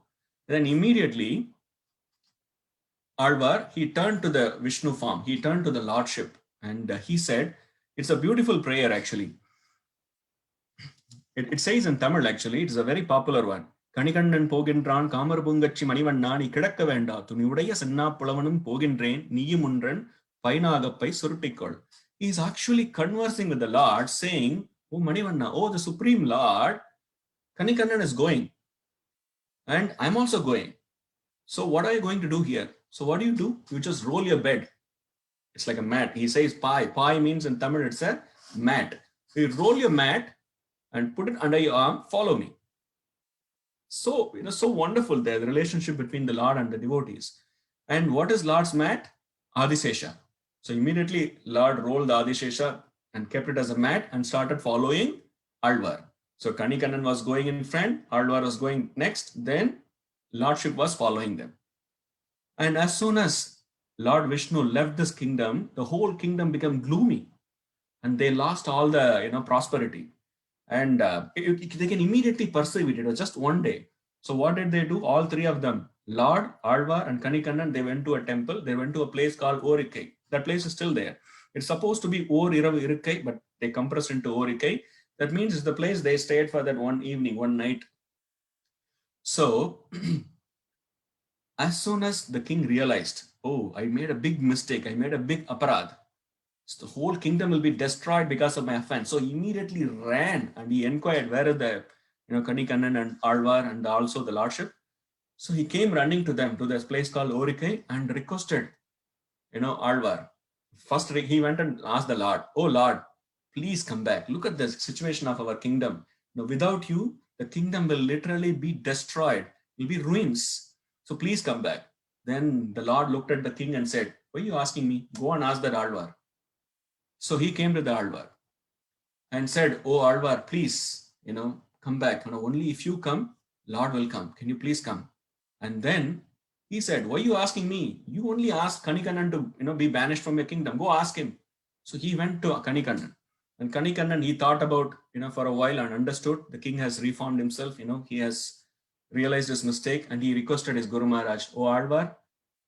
Speaker 1: Then immediately, Alvar, he turned to the Vishnu form. He turned to the Lordship and he said, it's a beautiful prayer actually. It says in Tamil actually, it's a very popular one. Kanikannan போகின்றான் காமர் பூங்கச்சி மணிவண்ணா நீ கிடக்க வேண்டா துணிவுடைய சென்னா புலவனும் போகின்றேன் நீயும் ஒன்றன் பைனாகப்பை சுருட்டிக்கொள். He is actually conversing with the Lord saying, oh Manivanna, oh the Supreme Lord, Kanikannan is going and I'm also going. So what are you going to do here? So what do? You just roll your bed. It's like a mat. He says pai. Pai means in Tamil it's a mat. So you roll your mat and put it under your arm, follow me. So, so wonderful there, the relationship between the Lord and the devotees. And what is Lord's mat? Adisesha. So immediately Lord rolled the Adisesha and kept it as a mat and started following Alvar. So Kanikannan was going in front, Alvar was going next, then Lordship was following them. And as soon as Lord Vishnu left this kingdom, the whole kingdom became gloomy and they lost all the prosperity. And they can immediately perceive it. It was just one day. So what did they do? All three of them, Lord, Alvar and Kanikannan, they went to a temple. They went to a place called Orikai. That place is still there. It's supposed to be Or Iravu Irukkai, but they compressed into Orikai. That means it's the place they stayed for that one evening, one night. So as soon as the king realized, oh, I made a big mistake. I made a big aparad. So the whole kingdom will be destroyed because of my offense. So he immediately ran and he inquired where are the Kanikannan and Alvar and also the Lordship. So he came running to them to this place called Orikai and requested, Alvar. First he went and asked the Lord, oh Lord, please come back. Look at the situation of our kingdom. Without you, the kingdom will literally be destroyed. It will be ruins. So please come back. Then the Lord looked at the king and said, why are you asking me? Go and ask that Alvar. So he came to the Alvar and said, oh Alvar, please, come back. Only if you come, Lord will come. Can you please come? And then he said, why are you asking me? You only asked Kanikannan to, be banished from your kingdom. Go ask him. So he went to Kanikannan. And Kanikannan, he thought about, for a while and understood the king has reformed himself. He has realized his mistake and he requested his Guru Maharaj, oh Alvar,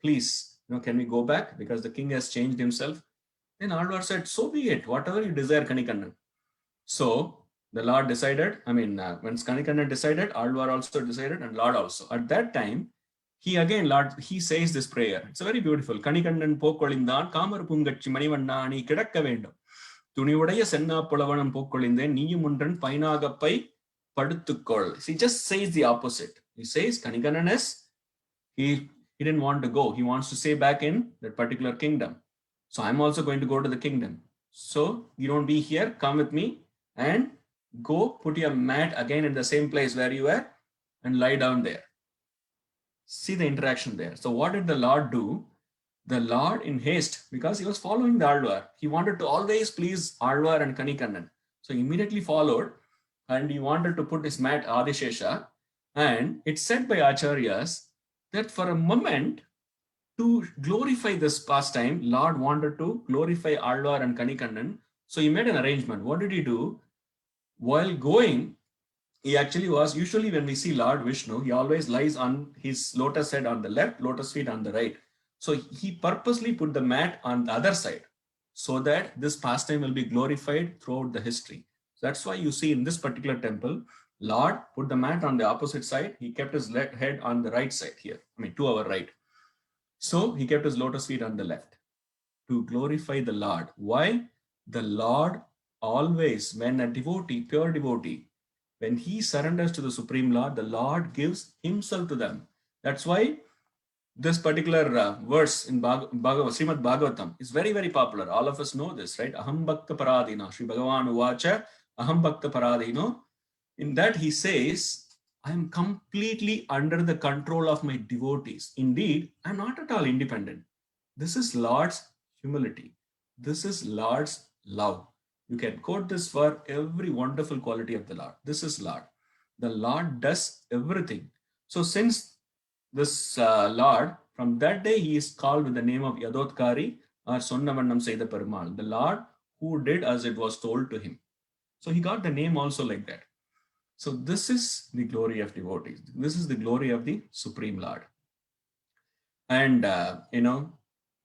Speaker 1: please, can we go back? Because the king has changed himself. Then Alvar said, so be it, whatever you desire, Kanikannan. So the Lord decided, when Kanikannan decided, Alvar also decided and Lord also. At that time, he says this prayer. It's very beautiful. Kanikannan போக்கொழிந்தான் காமர் பூங்கச்சி மணிவண்ணா நீ கிடக்க வேண்டும் துணிவுடைய சென்னா புலவனம் போக்கொழிந்தேன் நீயும் ஒன்றன் பைனாகப்பை படுத்துக்கொள். He just says the opposite. He says Kanikannan he didn't want to go. He wants to stay back in that particular kingdom. So I'm also going to go to the kingdom. So you don't be here, come with me and go put your mat again in the same place where you were and lie down there. See the interaction there. So what did the Lord do? The Lord in haste, because he was following the Alvar. He wanted to always please Alvar and Kanikannan. So he immediately followed and he wanted to put his mat Adishesha. And it's said by Acharyas that for a moment, to glorify this pastime, Lord wanted to glorify Alvar and Kanikannan. So he made an arrangement. What did he do? While going, he actually was, usually when we see Lord Vishnu, he always lies on his lotus head on the left, lotus feet on the right. So he purposely put the mat on the other side so that this pastime will be glorified throughout the history. So that's why you see in this particular temple, Lord put the mat on the opposite side. He kept his head on the right side here, to our right. So he kept his lotus feet on the left to glorify the Lord. Why? The Lord always, when a devotee, pure devotee, when he surrenders to the Supreme Lord, the Lord gives himself to them. That's why this particular verse in Srimad Bhagavatam is very, very popular. All of us know this, right? Aham Bhakta Paradino. Sri Bhagavan Uvacha, Aham Bhakta Paradino. In that he says, I am completely under the control of my devotees. Indeed, I am not at all independent. This is Lord's humility. This is Lord's love. You can quote this for every wonderful quality of the Lord. This is Lord. The Lord does everything. So since this Lord, from that day he is called with the name of Yadotkari or Sonnavannam Seida Perumal, the Lord who did as it was told to him. So he got the name also like that. So this is the glory of devotees. This is the glory of the Supreme Lord. And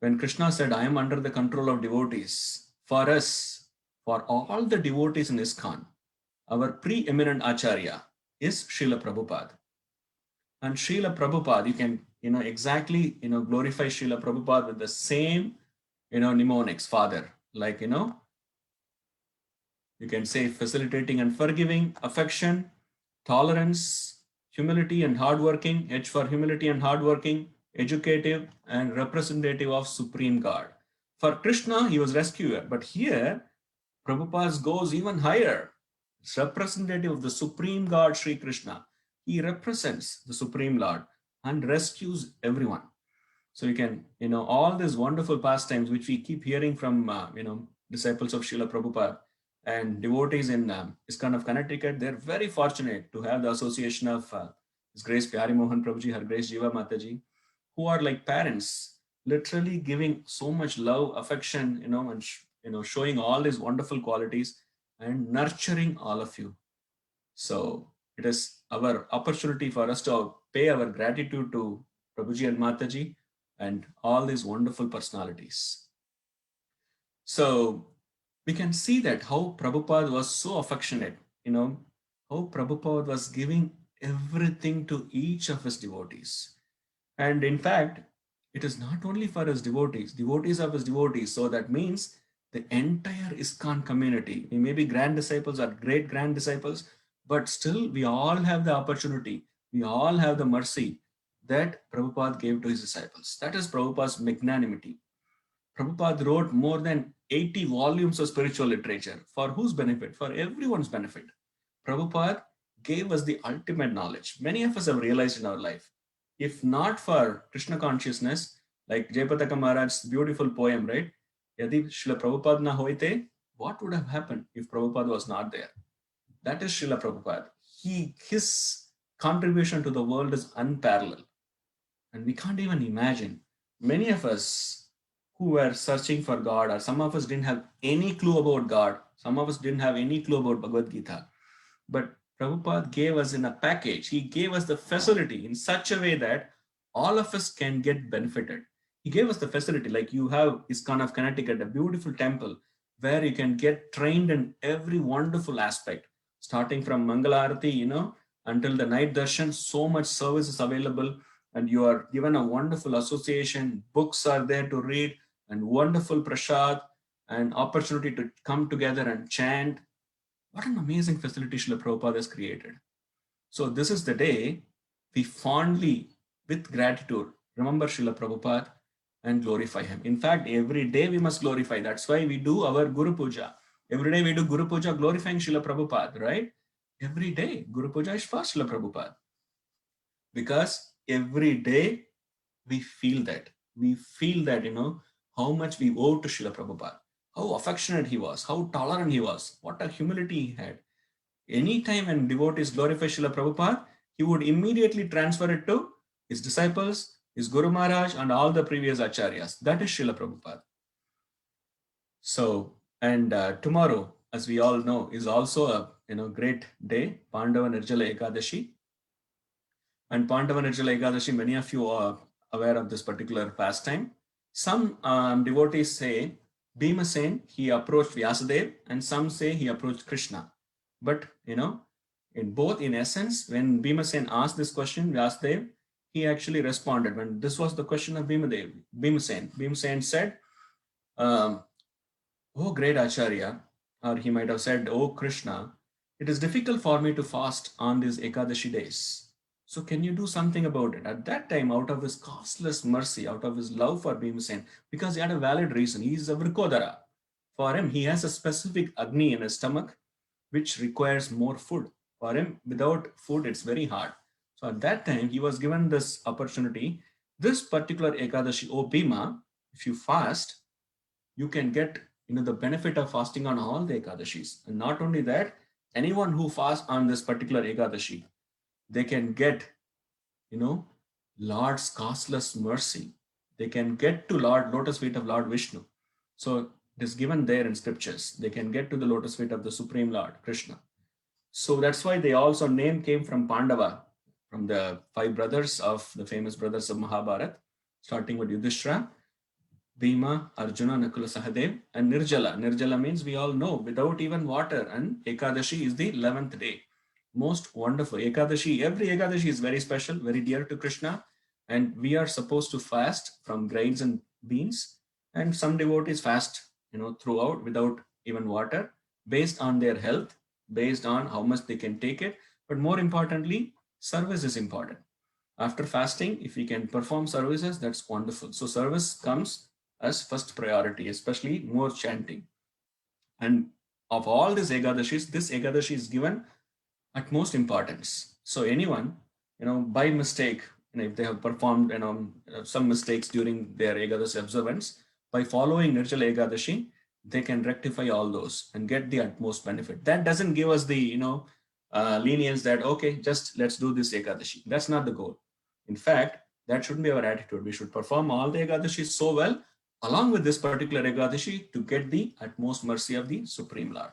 Speaker 1: when Krishna said, I am under the control of devotees, for us, for all the devotees in ISKCON, our preeminent Acharya is Srila Prabhupada. And Srila Prabhupada, you can, exactly, glorify Srila Prabhupada with the same, mnemonics, Father, like, you can say facilitating and forgiving, affection, tolerance, humility and hardworking, H for humility and hardworking, educative and representative of Supreme God. For Krishna, he was rescuer, but here Prabhupada goes even higher. It's representative of the Supreme God, Sri Krishna. He represents the Supreme Lord and rescues everyone. So you can, all these wonderful pastimes which we keep hearing from, disciples of Srila Prabhupada and devotees in ISKCON of Connecticut, they're very fortunate to have the association of His Grace Pyari Mohan Prabhuji, Her Grace Jiva Mataji, who are like parents, literally giving so much love, affection, and showing all these wonderful qualities and nurturing all of you. So it is our opportunity for us to pay our gratitude to Prabhuji and Mataji and all these wonderful personalities. So we can see that how Prabhupada was so affectionate, how Prabhupada was giving everything to each of his devotees. And in fact, it is not only for his devotees of his devotees. So that means the entire ISKCON community. We may be grand disciples or great grand disciples, but still we all have the opportunity. We all have the mercy that Prabhupada gave to his disciples. That is Prabhupada's magnanimity. Prabhupada wrote more than 80 volumes of spiritual literature. For whose benefit? For everyone's benefit. Prabhupada gave us the ultimate knowledge. Many of us have realized in our life, if not for Krishna consciousness, like Jayapataka Maharaj's beautiful poem, right? Yadi Srila Prabhupada na hoite, what would have happened if Prabhupada was not there? That is Srila Prabhupada. His contribution to the world is unparalleled. And we can't even imagine. Many of us who were searching for God, or some of us didn't have any clue about God, some of us didn't have any clue about Bhagavad Gita. But Prabhupada gave us in a package. He gave us the facility in such a way that all of us can get benefited. He gave us the facility, like you have ISKCON of Connecticut, a beautiful temple where you can get trained in every wonderful aspect, starting from Mangalarati, until the night darshan. So much service is available, and you are given a wonderful association. Books are there to read, and wonderful prasad, and opportunity to come together and chant. What an amazing facility Srila Prabhupada has created. So this is the day we fondly, with gratitude, remember Srila Prabhupada and glorify him. In fact, every day we must glorify. That's why we do our Guru Puja. Every day we do Guru Puja glorifying Srila Prabhupada, right? Every day Guru Puja is for Srila Prabhupada. Because every day we feel that. We feel that, how much we owe to Srila Prabhupada. How affectionate he was, how tolerant he was, what a humility he had. Anytime when devotees glorify Srila Prabhupada, he would immediately transfer it to his disciples, his Guru Maharaj, and all the previous acharyas. That is Srila Prabhupada. So, and tomorrow, as we all know, is also a great day, Pandava Nirjala Ekadashi. And Pandava Nirjala Ekadashi, many of you are aware of this particular pastime. Some devotees say Bhimasen, he approached Vyasadeva, and some say he approached Krishna. But, in both, in essence, when Bhimasen asked this question, Vyasadeva, he actually responded. When this was the question of Bhimasen said, oh great Acharya, or he might have said, oh Krishna, it is difficult for me to fast on these Ekadashi days. So can you do something about it? At that time, out of his costless mercy, out of his love for Bhimasen, because he had a valid reason, he is a Vrikodara. For him, he has a specific Agni in his stomach, which requires more food. For him, without food, it's very hard. So at that time, he was given this opportunity. This particular Ekadashi, O Bhima, if you fast, you can get the benefit of fasting on all the Ekadashis. And not only that, anyone who fasts on this particular Ekadashi, they can get, Lord's costless mercy. They can get to lotus feet of Lord Vishnu. So it is given there in scriptures. They can get to the lotus feet of the Supreme Lord, Krishna. So that's why they also name came from Pandava, from the 5 brothers of the famous brothers of Mahabharata, starting with Yudhishthira, Bhima, Arjuna, Nakula, Sahadev, and Nirjala. Nirjala means we all know without even water, and Ekadashi is the 11th day. Most wonderful. Ekadashi, every Ekadashi is very special, very dear to Krishna, and we are supposed to fast from grains and beans, and some devotees fast, throughout without even water, based on their health, based on how much they can take it. But more importantly, service is important. After fasting, if we can perform services, that's wonderful. So service comes as first priority, especially more chanting. And of all these Ekadashis, this Ekadashi is given utmost importance. So anyone, by mistake, if they have performed, some mistakes during their Ekadashi observance, by following Nirjala Ekadashi, they can rectify all those and get the utmost benefit. That doesn't give us the, lenience that, okay, just let's do this Ekadashi. That's not the goal. In fact, that shouldn't be our attitude. We should perform all the Ekadashis so well, along with this particular Ekadashi, to get the utmost mercy of the Supreme Lord.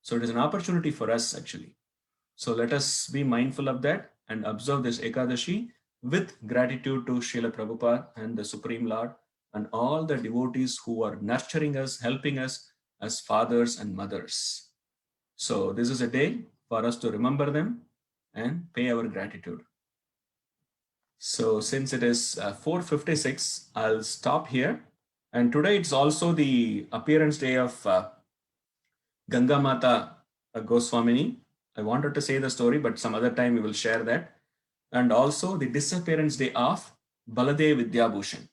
Speaker 1: So it is an opportunity for us actually. So let us be mindful of that and observe this Ekadashi with gratitude to Srila Prabhupada and the Supreme Lord and all the devotees who are nurturing us, helping us as fathers and mothers. So this is a day for us to remember them and pay our gratitude. So since it is 4:56, I'll stop here. And today it's also the appearance day of Ganga Mata Goswamini. I wanted to say the story, but some other time we will share that. And also the disappearance day of Baladev Vidyabhushan.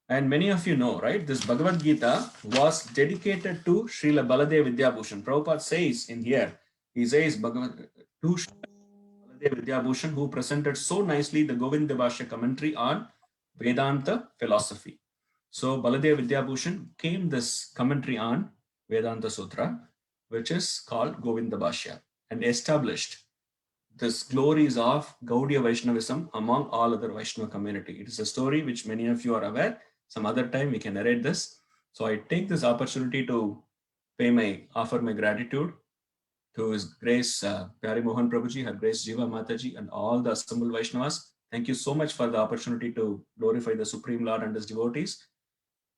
Speaker 1: And many of you know, right? This Bhagavad Gita was dedicated to Srila Baladev Vidyabhushan. Prabhupada says in here, he says to Baladev Vidyabhushan, who presented so nicely the Govinda Bhashya commentary on Vedanta philosophy. So Baladev Vidyabhushan came this commentary on Vedanta Sutra, which is called Govinda Bhashya, and established this glories of Gaudiya Vaishnavism among all other Vaishnava community. It is a story which many of you are aware. Some other time we can narrate this. So I take this opportunity to offer my gratitude to His Grace Pyari Mohan Prabhuji, Her Grace Jiva Mataji, and all the assembled Vaishnavas. Thank you so much for the opportunity to glorify the Supreme Lord and His devotees.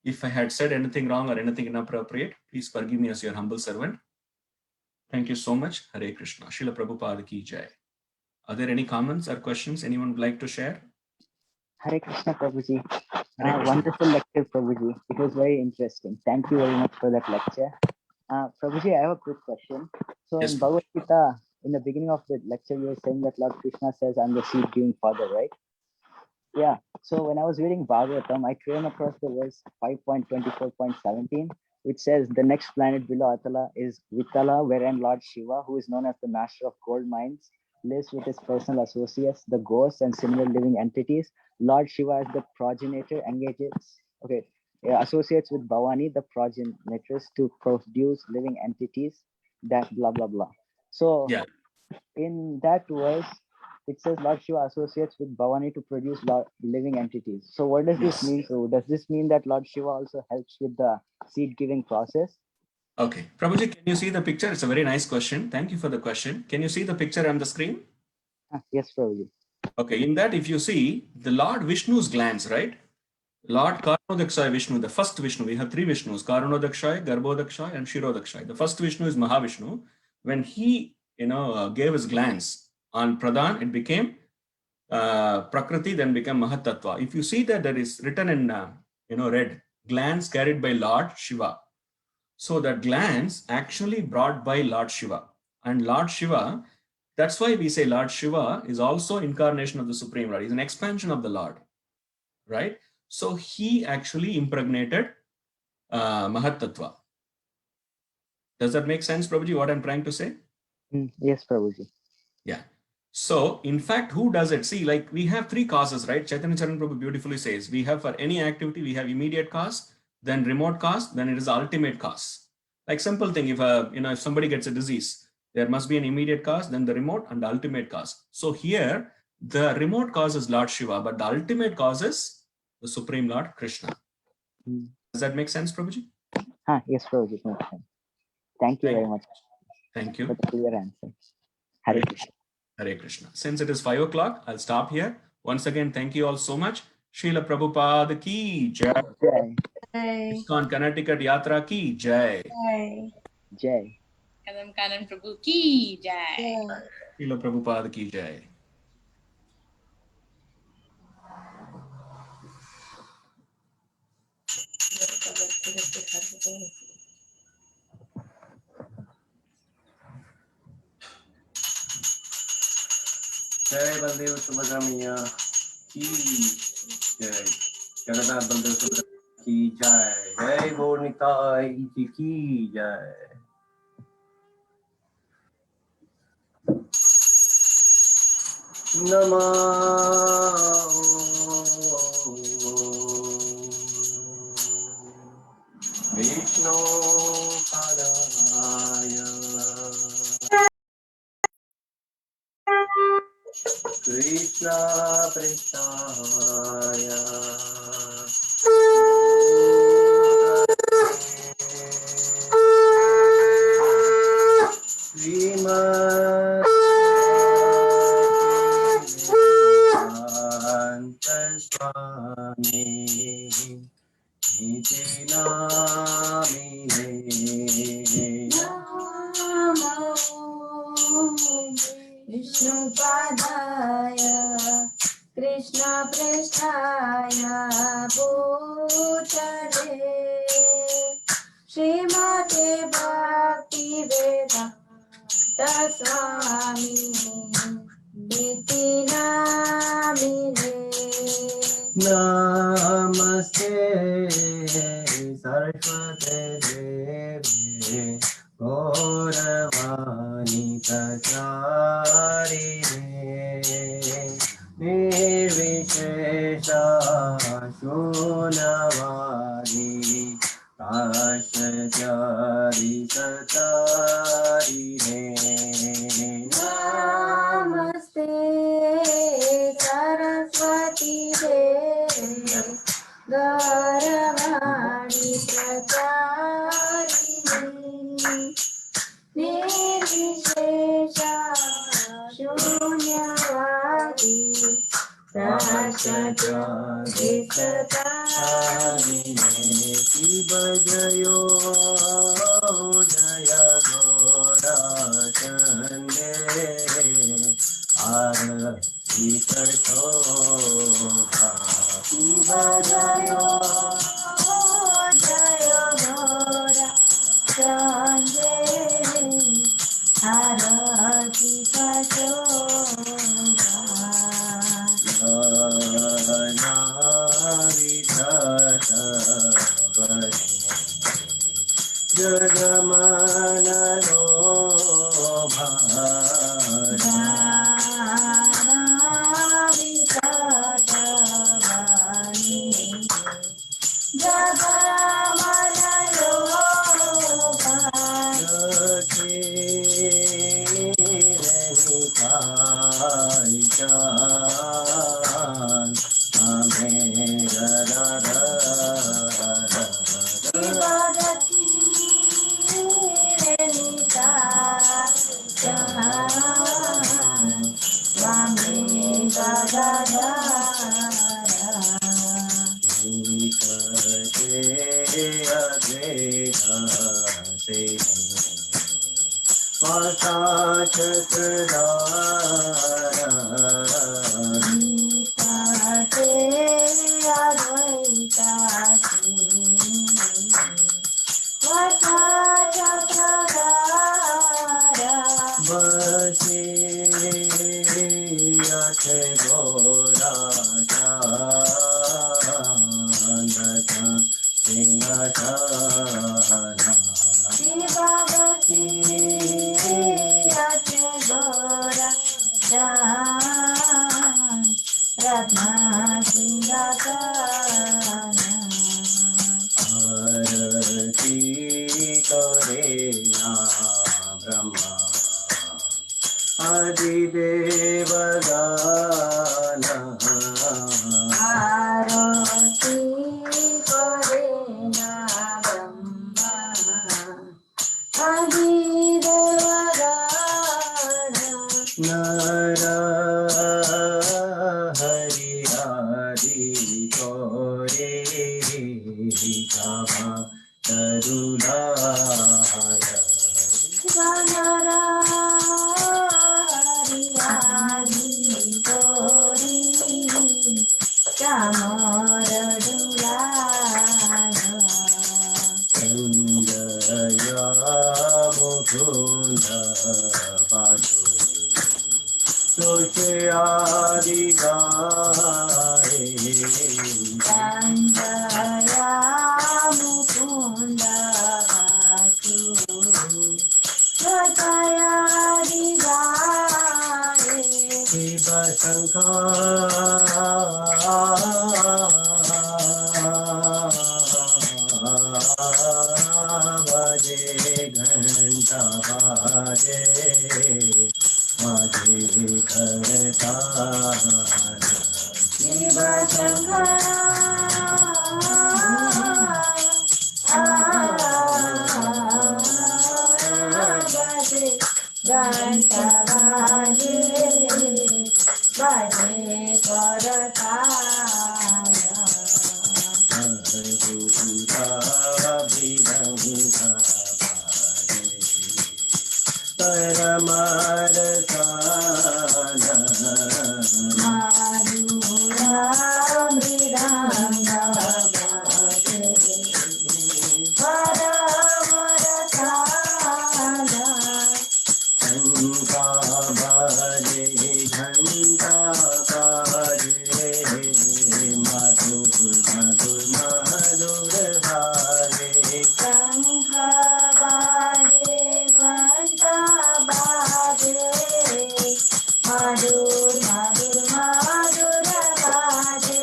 Speaker 1: If I had said anything wrong or anything inappropriate, please forgive me as your humble servant. Thank you so much. Hare Krishna. Srila Prabhupada ki jai. Are there any comments or questions anyone would like to share?
Speaker 3: Hare Krishna, Prabhuji.
Speaker 1: Hare Krishna.
Speaker 3: Wonderful lecture, Prabhuji. It was very interesting. Thank you very much for that lecture. Prabhuji, I have a quick question. So
Speaker 1: Yes,
Speaker 3: in Bhagavad Gita, in the beginning of the lecture, you were saying that Lord Krishna says, I'm the seed-giving father, right? Yeah. So when I was reading Bhagavatam, I came across the verse 5.24.17, which says the next planet below Atala is Vitala, wherein Lord Shiva, who is known as the master of gold mines, lives with his personal associates, the ghosts and similar living entities. Lord Shiva as the progenitor associates with Bhavani, the progenitress, to produce living entities, that blah, blah, blah. So
Speaker 1: yeah.
Speaker 3: In that verse, it says Lord Shiva associates with Bhavani to produce living entities. So what does this mean? So does this mean that Lord Shiva also helps with the seed giving process?
Speaker 1: Okay. Prabhuji, can you see the picture? It's a very nice question. Thank you for the question. Can you see the picture on the screen?
Speaker 3: Yes, Prabhuji.
Speaker 1: Okay. In that, if you see the Lord Vishnu's glands, right? Lord Karanodakshaya Vishnu, the first Vishnu, we have 3 Vishnus, Karanodakshaya, Garbhodakshaya, and Shirodakshaya. The first Vishnu is Mahavishnu. When he, gave his glance on Pradhan, it became Prakriti, then became Mahatattva. If you see that, there is written in, red, glance carried by Lord Shiva. So that glance actually brought by Lord Shiva. And Lord Shiva, that's why we say Lord Shiva is also incarnation of the Supreme Lord. He's an expansion of the Lord, right? So he actually impregnated Mahatattva. Does that make sense, Prabhuji, what I'm trying to say?
Speaker 3: Yes, Prabhuji.
Speaker 1: Yeah. So, in fact, who does it? See, like we have 3 causes, right? Chaitanya Charan Prabhu beautifully says, we have for any activity, we have immediate cause, then remote cause, then it is ultimate cause. Like simple thing, if somebody gets a disease, There must be an immediate cause, then the remote, and the ultimate cause. So here, the remote cause is Lord Shiva, but the ultimate cause is the Supreme Lord Krishna. Does that make sense, Prabhuji?
Speaker 3: Yes, Prabhuji. It makes sense. Thank you very much
Speaker 1: Thank
Speaker 3: for
Speaker 1: you.
Speaker 3: the clear answer. Hare Krishna.
Speaker 1: Hare Krishna. Since it is 5 o'clock, I'll stop here. Once again, thank you all so much. Srila Prabhupada ki jai.
Speaker 3: Jai.
Speaker 1: ISKCON Connecticut Yatra ki jai.
Speaker 3: Jai.
Speaker 5: Kadam Kanan Prabhu ki jai.
Speaker 1: Srila Prabhupada ki jai.
Speaker 6: जय बलदेव सुभद्रा मैया की जय, जगन्नाथ बलदेव सुभद्रा की जय, जय गौर निताई जी की जय। विष्णु पादाय कृष्ण पृष्ठाय श्रीमद् स्वामी इति नामिने
Speaker 7: विष्णुपादाय कृष्ण पृष्ठाय भूतले श्रीमते भक्ति वेदांत स्वामी इति नामिने।
Speaker 6: नमस्ते सरस्वते देवे गौरवाणी प्रचारिणे निर्विशेष शून्यवादी काशचारितचारिणे।
Speaker 7: नमस्ते सरस्वती देवे गौरवाणी प्रचारिणे निर्विशेष शून्यवादी
Speaker 6: प्रकाशचारितचारिणे शिव जयो जय गौराचन्द्रे आरति शोभा शिव जयो
Speaker 7: जय गौरा चन्द्रे आरति शोभा
Speaker 6: जगमनलो Adidevagana
Speaker 7: Arati Korena Brahma Adidevagana
Speaker 6: Nara Hari Hari Kore Kama Tarunara
Speaker 7: Vanara Hari Hari Tori Kamara Dulana
Speaker 6: Sangaya Mukunda Badu Soche Adigaye
Speaker 7: Sangaya Mukunda Batu Sakaya Digaye
Speaker 6: Shiva Shankara Bhaje Ghanta Bhaje Bhaje Kartara
Speaker 7: Shiva Shankara Bhaje Ganta Bhaje Bhaje Karataya Madhura Mridanga Bhaje Paramaratana Shankha Bhaje Ghanta Bhaje Madhur Madhur Madhur Bhaje Shankha Bhaje Ghanta Bhaje Madhur Madhur Madhur Bhaje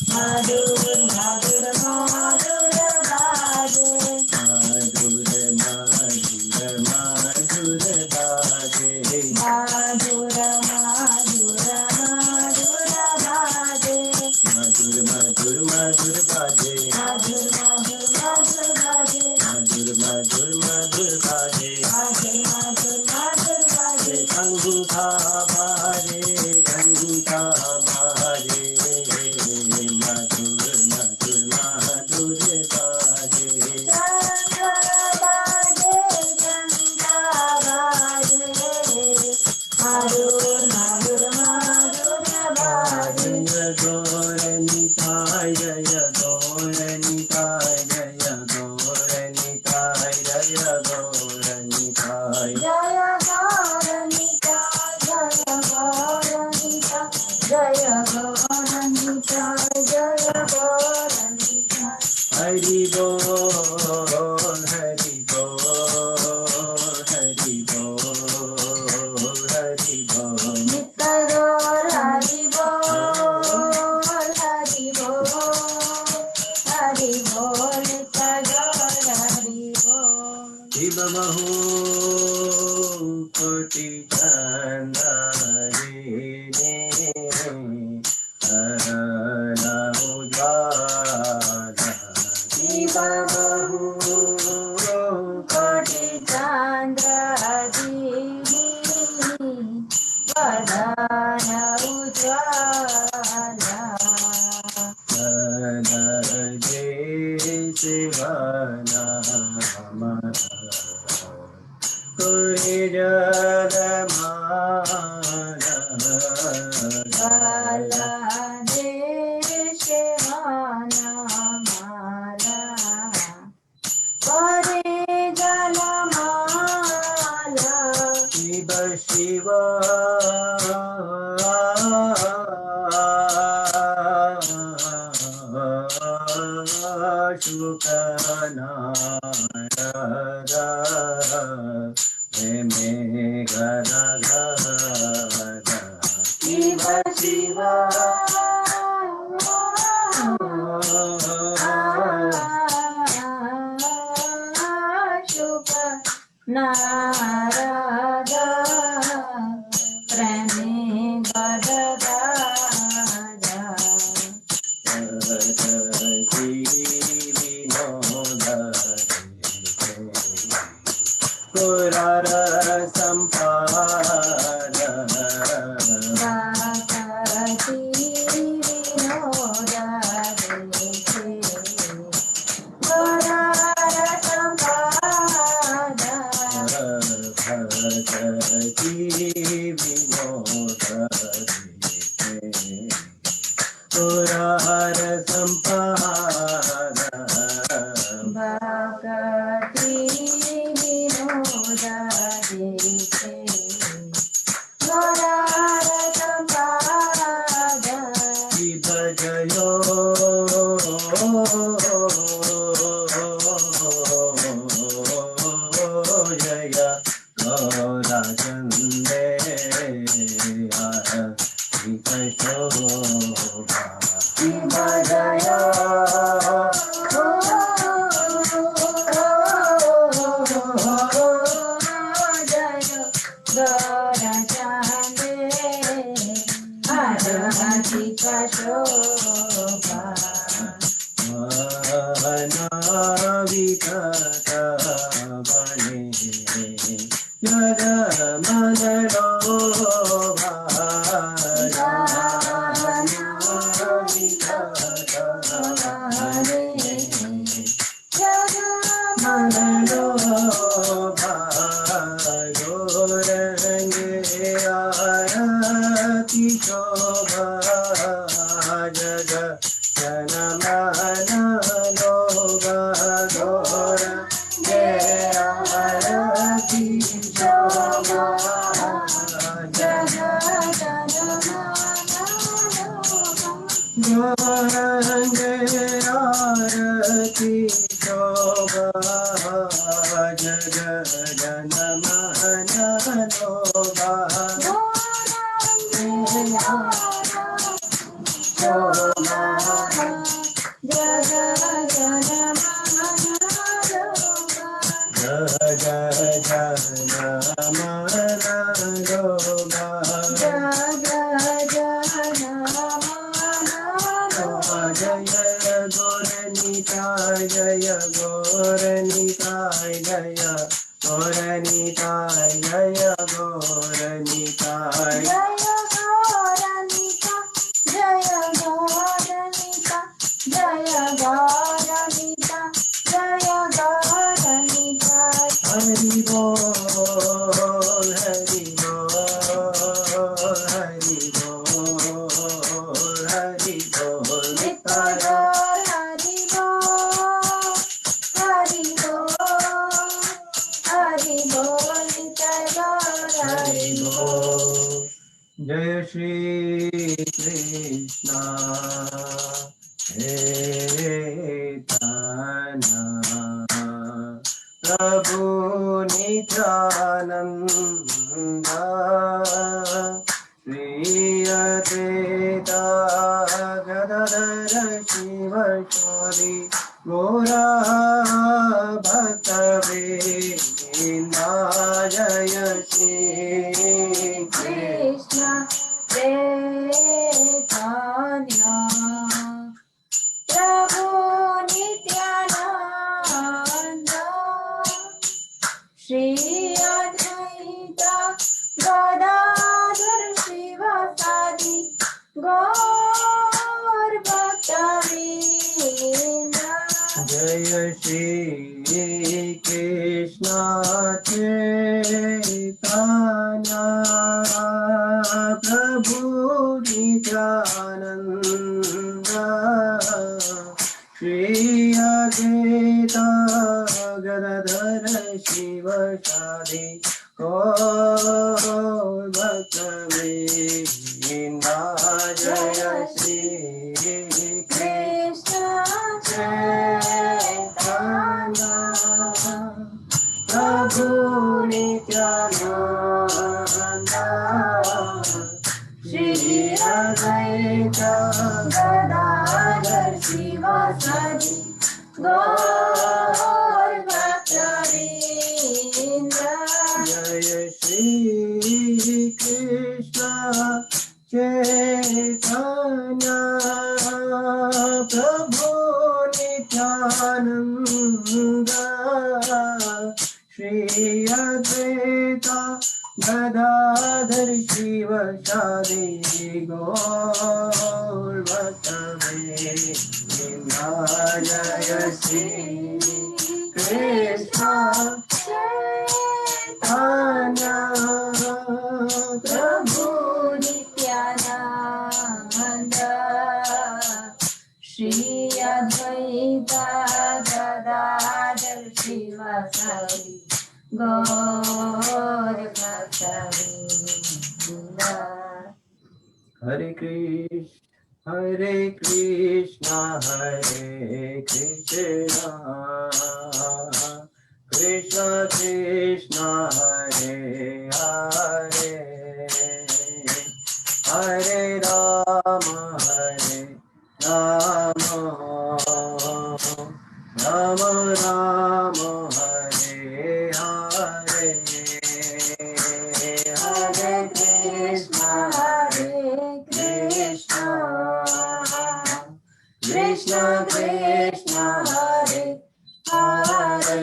Speaker 7: Madhura Madhura Madhura Bhaje Madhur Madhur Madhur Bhaje Madhur Madhur Madhur Bhaje Madhur Madhur Madhur Bhaje Shankha Bhaje Ghanta Bhaje Madhur Madhur Madhur Bhaje Shankha Bhaje Ghanta Bhaje Madhur Madhur Madhur Bhaje
Speaker 6: Jaya Gaura Nitai Jaya Gaura Nitai Jaya Gaura Nitai Jaya Gaura Nitai
Speaker 7: Jaya Gauranika Jaya Gauranika Jaya Gauranika Jaya Gauranika
Speaker 6: Hari Bol Hari Bol Hari Bol Hari Bol
Speaker 7: Nitya Gaur Hari Bol Hari Bol Hari Bol Nitya Gaur Hari Bol
Speaker 6: Shiva Bahu Koti Chandari Arana Ujala Shiva Bahu
Speaker 7: Koti Chandra Dini Vadana Ujwala
Speaker 6: Jai Shivana Kuri Jadamana
Speaker 7: Mala Deshvana Mala Pare Jalamala
Speaker 6: Shiva Shiva Shukana Rara Meme gada gada shiva shiva
Speaker 7: Shubha Narada Prane Gada Gada
Speaker 6: Purara Sampada
Speaker 7: Bhakti Vinoda Dekhe Purara Sampada
Speaker 6: Bhakti Vinoda Purara Sampada
Speaker 7: Bhakti Vinoda Dekhe Purara Sampada
Speaker 6: Vidajayo Jaya Gaura Chande Vikashobha Vidajayo Vikata Bane Jai Shri Krishna Chaitanya Prabhu Nityananda Shri Advaita Gadadhara Shiva Shri Gaura Bhakta Vrinda Jaya Shri
Speaker 7: Krishna Chaitanya Prabhu Nityananda Shri Advaita Gadadhar Shivasadi Gaur Bhakta-vrinda
Speaker 6: Jaya Shri Krishna Chaitanya Prabhu Nityananda Shri Advaita Gadadhara Shiva Shadi Gaur Bhakta-vrinda Jaya Shri
Speaker 7: Krishna
Speaker 6: Chaitanya Prabhu Nityananda
Speaker 7: Shri Advaita Gadadhar Shivasadi Gaur Bhakta-vrinda.
Speaker 6: Jaya Shri Krishna Chaitanya Prabhu Nityananda Shri Advaita Gadadhar Shivasadi Gaur Bhakta-vrinda. Jaya Shri Krishna Chaitanya
Speaker 7: Prabhu Nityananda Shri Advaita Gadadhar Shivasadi Gaur Bhakta-vrinda.
Speaker 6: Hare Krishna Hare Krishna Krishna Krishna Hare Hare Hare Rama Rama Rama Hare Hare Hare Krishna Krishna Krishna Hare Hare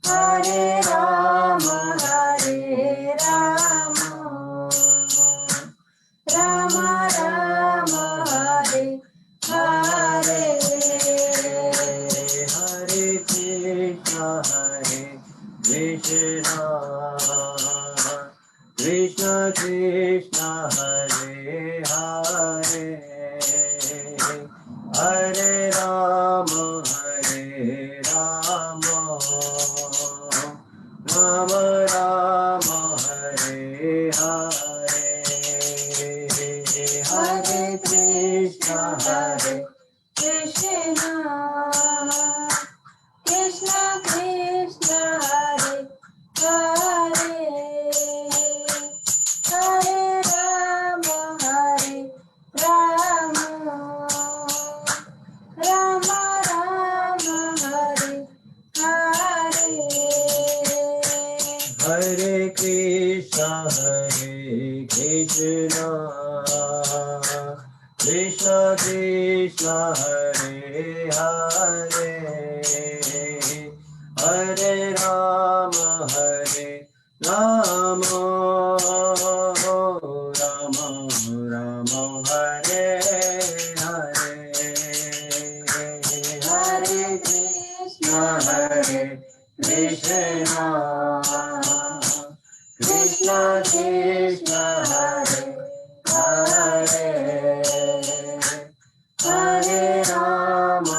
Speaker 6: Hare Rama Rama Rama Hare Hare Hare Krishna Krishna Krishna Hare Hare Hare Rama Rama Rama Hare Hare Hare Krishna
Speaker 7: Krishna Krishna Krishna Hare Hare Hare Rama Rama Rama Hare Hare.
Speaker 6: Hare Krishna Krishna Krishna Hare Hare Hare Rama Rama Rama Hare Hare Hare Krishna Krishna Krishna Krishna Hare Hare Hare Rama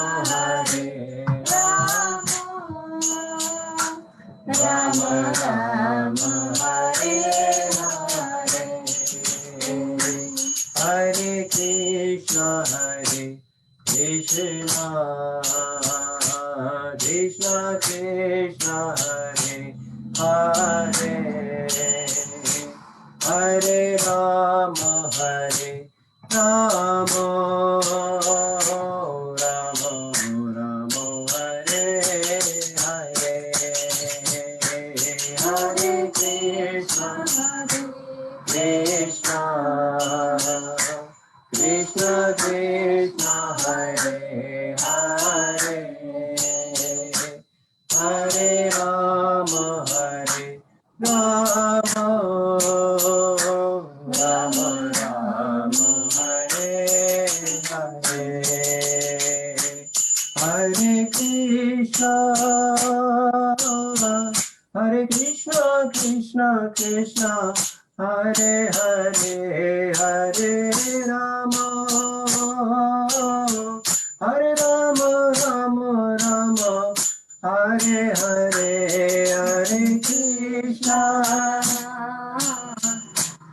Speaker 6: Rama Rama Hare Hare Hare Krishna Krishna Krishna Krishna Hare Hare Hare Rama Rama Rama Hare Hare Hare Krishna Krishna Krishna Krishna Hare Hare Hare Rama Rama Rama Hare Hare Hare Krishna Krishna Krishna Hare Hare Hare Rama Rama Rama Hare Hare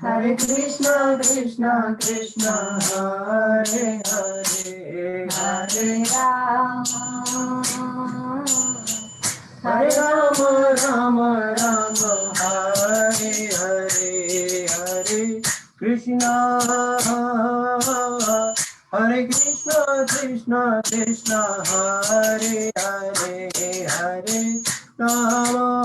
Speaker 6: Hare Krishna Krishna Krishna Hare Hare Hare
Speaker 7: Rama
Speaker 6: Hare Rama, Rama Rama, Hare Hare, Hare Krishna, Hare Krishna, Krishna Krishna, Hare Hare, Hare Rama,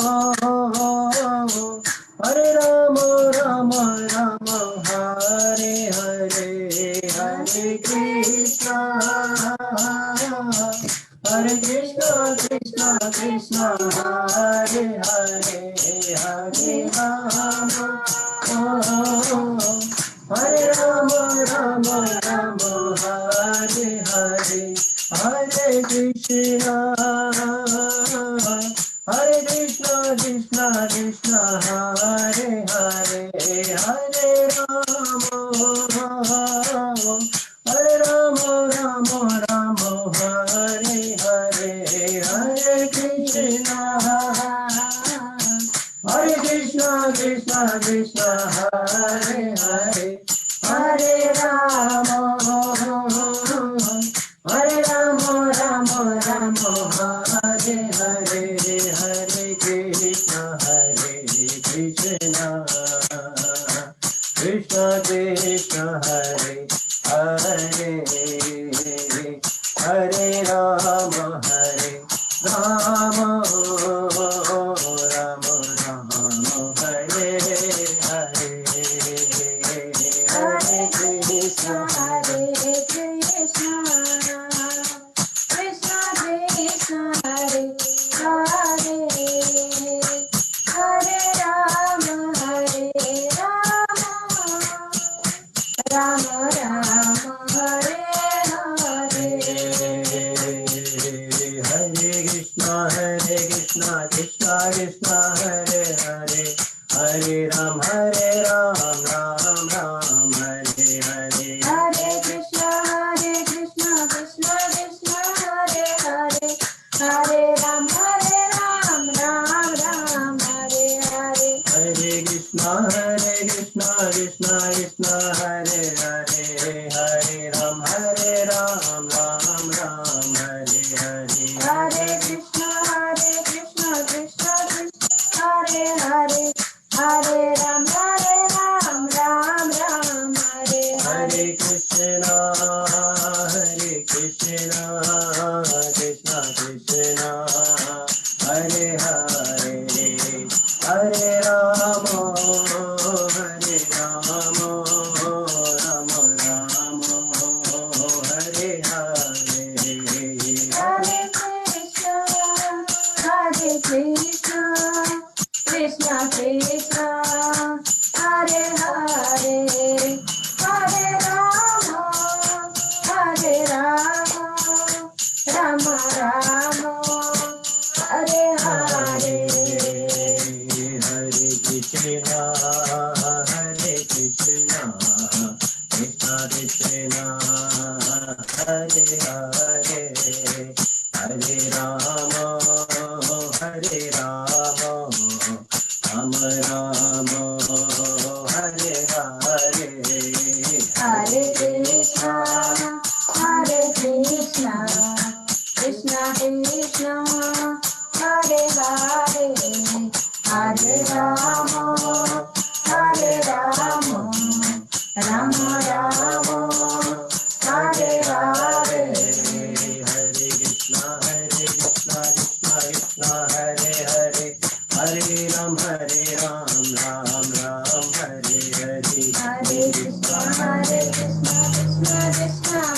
Speaker 6: Hare Rama, Rama Rama, Hare Hare, Hare Krishna, Hare Krishna, Krishna Krishna, Hare Hare, Hare Rama, Hare Rama, Rama Rama, Hare Hare, Hare Krishna, Hare Krishna, Krishna Krishna, Hare Hare, Hare Rama, Hare Rama, Rama Rama, Hare Hare, Hare Krishna, Hare Krishna, Krishna Krishna, Hare Hare, Hare Rama, Hare Rama, Rama Rama, Hare Hare, Hare Krishna, Krishna Krishna, Hare Hare, Hare Rama, Hare Rama, Rama Rama, Hare Hare, Hare Krishna,
Speaker 7: Hare Krishna, Krishna Krishna, Hare Hare, Hare Rama, Hare Rama, Rama Rama, Hare Hare.
Speaker 6: Hare Krishna, Krishna Krishna, Hare Hare, Hare Ram, Ram Ram, Hare Hare.
Speaker 7: Hare Krishna, Krishna Krishna, Hare Hare, Hare Ram, Ram Ram, Hare Hare.
Speaker 6: Hare Krishna, Krishna Krishna, Hare Hare, Hare Ram, Ram Ram, Hare Hare.
Speaker 7: Hare Krishna, Krishna Krishna, Hare Hare, Hare Ram, Ram Ram, Hare Hare.
Speaker 6: Hare Krishna, Krishna Krishna, Hare Hare, Hare Rama, Rama Rama, Hare Hare.
Speaker 7: Hare Krishna, Krishna Krishna, Hare Hare, Hare Rama, Rama Rama, Hare Hare.
Speaker 6: Hare Krishna, Krishna Krishna, Hare Hare, Hare Rama, Rama Rama, Hare Hare.
Speaker 7: Hare Krishna, Krishna Krishna, Hare Hare, Hare Rama, Rama Rama, Hare Hare.
Speaker 6: Hare Krishna, Krishna Krishna, Hare Hare, Hare Ram, Ram Ram, Hare Hare.
Speaker 7: Hare Krishna, Krishna Krishna, Hare Hare, Hare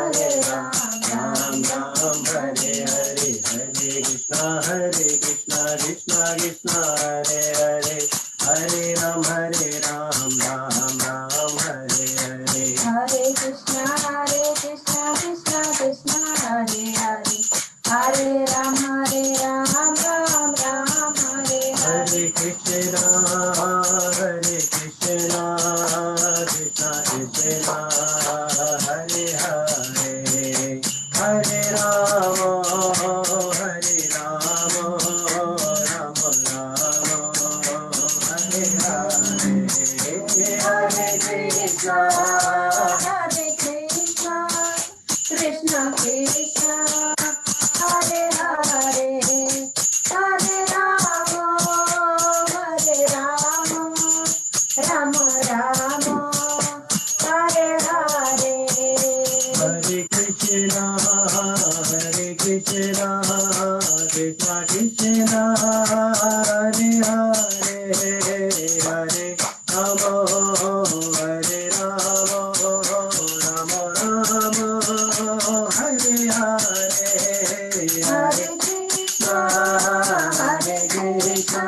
Speaker 7: Ram,
Speaker 6: Ram Ram, Hare Hare, Hare Krishna, Krishna Krishna, Hare Hare, Hare Ram, Ram Ram, Hare Hare.
Speaker 7: Hare Krishna, Krishna Krishna, Hare Hare, Hare Ram, Ram Ram, Hare Hare.
Speaker 6: Hare Krishna, Krishna Krishna, Hare Hare, Hare Rama, Rama Rama, Hare Hare. Hare Krishna,
Speaker 7: Krishna Krishna, Krishna Krishna, Hare
Speaker 6: Hare Hare Hare Rama Hare Rama Rama Rama Hare Hare Hare Krishna Hare Krishna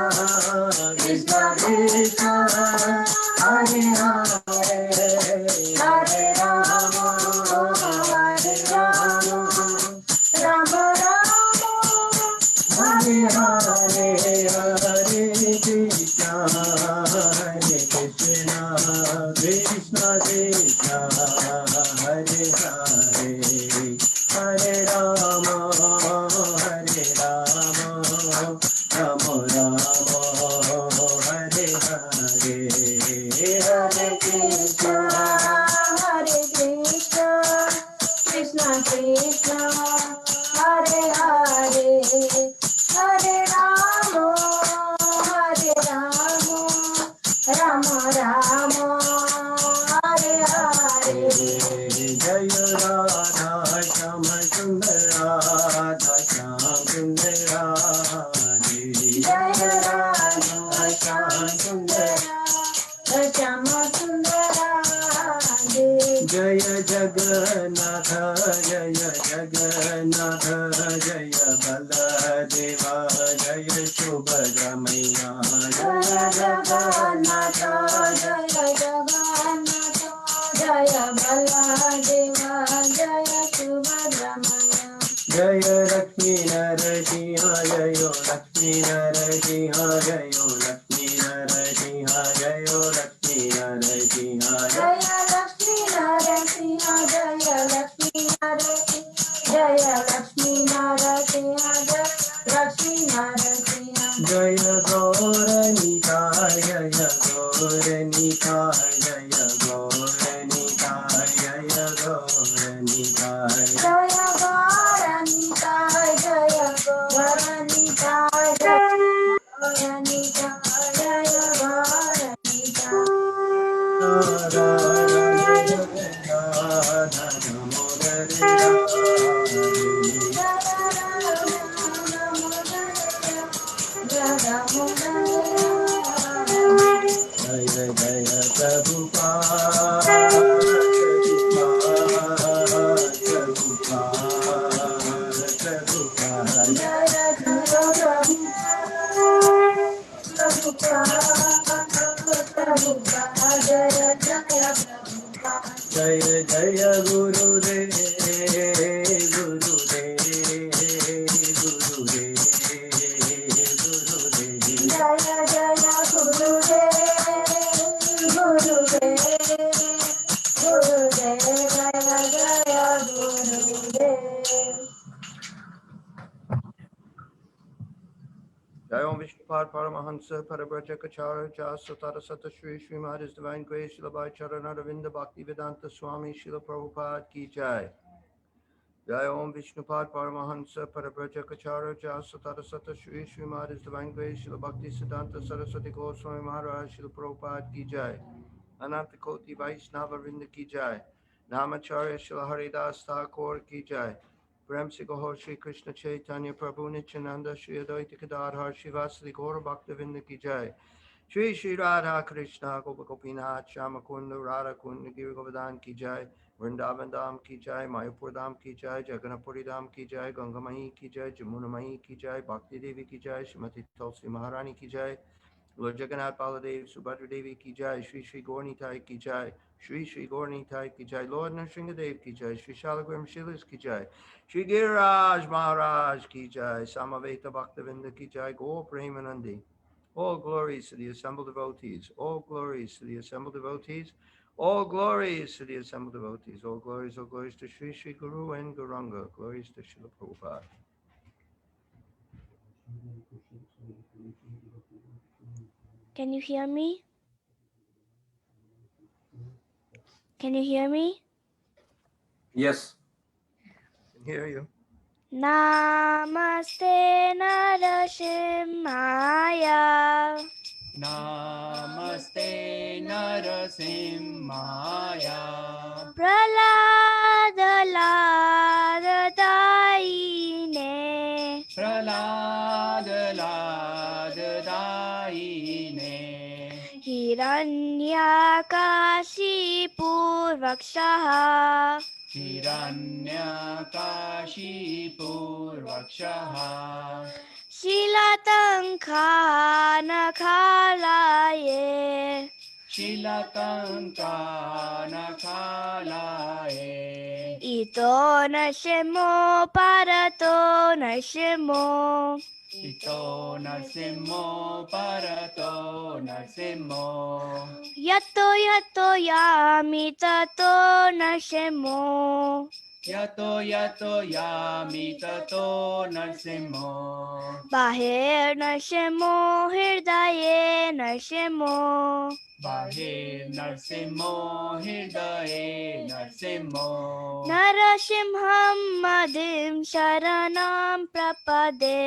Speaker 6: Krishna Krishna Hare Hare Hare Rama Hare Rama Rama Rama Hare Hare Hare Krishna Krishna Krishna Hare Hare Hare Rama Hare Rama Rama Rama Hare Hare Hare Krishna
Speaker 7: Hare Krishna, Krishna Krishna, Hare Hare, Hare Rama, Hare Rama, Rama Rama, Hare Hare.
Speaker 6: Jai Radha Shama Sundar Radha Shama Sundar Radhe
Speaker 7: Jai Radha Shama Sundara, Shama Sundara,
Speaker 6: Jaya Jagannatha Jaya Jagannatha Jaya Baladeva Jaya Subhadramaya
Speaker 7: Jaya Jagannatha, Jaya Jagannatha, Jaya Baladeva, Jaya Subhadramaya.
Speaker 6: Jaya Lakshmi Narasimha Jaya Lakshmi Narasimha Jaya Lakshmi Narasimha Jaya Lakshmi Narasimha
Speaker 7: Jaya Lakshmi Narasimha, Jaya Lakshmi Narasimha, Jaya Lakshmi Narasimha, Jaya Lakshmi Narasimha.
Speaker 6: Jaya Gauranika Jaya Gauranika Jaya Gauranika Jaya Gauranika
Speaker 7: Jaya Gauranika, Jaya Gauranika, Jaya Gauranika, Jaya Gauranika.
Speaker 6: Radha Radha Damodar Radhe Jaya Jaya Prabhupada Jaya Jaya Gurudev Gurudev Gurudev Gurudev
Speaker 7: Jaya Jaya Gurudev, Gurudev, Gurudev, Jaya Jaya Gurudev.
Speaker 6: Jai Om Vishnupad Paramahansa Parabrajacharya Jasatara Sata Shri Srimad His Divine Grace Srila Bhai Charanaravinda Bhaktivedanta Swami Srila Prabhupada Ki Jai. Jai Om Vishnupad Paramahansa Parabrajacharya Jasatara Sata Shri Srimad His Divine Grace Srila Bhakti Siddhanta Saraswati Goswami Maharaj Srila Prabhupada Ki Jai. Ananta Koti Vaishnava Vrinda Ki Jai. Namacharya Srila Haridas Thakur Ki Jai. Prem Se Gaur Shri Krishna Chaitanya Prabhu Nityananda Shri Advaita Gadadhar Shivasri Gaura Bhaktavinda Ki Jai. Shri Shri Radha Krishna Gopa Gopinath Shama Kunda Radha Kunda Giri Govardhan Ki Jai. Vrindavan Dham Ki Jai, Mayapur Dham Ki Jai, Jagannathpuri Dham Ki Jai, Ganga Mahi Ki Jai, Jamuna Mahi Ki Jai, Bhakti Devi Ki Jai, Srimati Tulsi Maharani Ki Jai, Lord Jagannath Baladev Subhadra Devi Ki Jai, Shri Shri Gaurnitai Ki Jai, Shri Shri Gaurnitai Ki Jai, Lord Nrsingadev Ki Jai, Shri Shalagram Shilas Ki Jai, Shri Giriraj Maharaj Ki Jai, Samaveta Bhaktavinda Ki Jai, Gaur Premanandi. All glories to the assembled devotees, all glories to the assembled devotees, all glories to the assembled devotees, all glories to Shri Shri Guru and Gauranga, glories to Srila Prabhupada.
Speaker 8: Can you hear me? Can you hear me?
Speaker 6: Yes. I can hear you.
Speaker 8: Namaste Narasimhaya.
Speaker 9: Namaste Narasimhaya.
Speaker 8: Praladaladaine.
Speaker 9: Praladaladaine.
Speaker 8: हिरण्यकाशीपूर्वक्षः
Speaker 9: हिरण्यकाशीपूर्वक्षः
Speaker 8: शिलतङ्खानखालाये
Speaker 9: शिलकङ्कानखालाये
Speaker 8: इतो नशमो परतो नशमो
Speaker 9: इतो नरसिंहो परतो नरसिंहो
Speaker 8: यतो यतो यामि ततो नशमो
Speaker 9: यतो यतो यामि ततो नरसिंहो
Speaker 8: बाहिर्नशमो हृदये नशमो
Speaker 9: बाहिर्नरसिंहो हृदये नरसिंहो
Speaker 8: नरसिंहं मदिं शरणं प्रपदे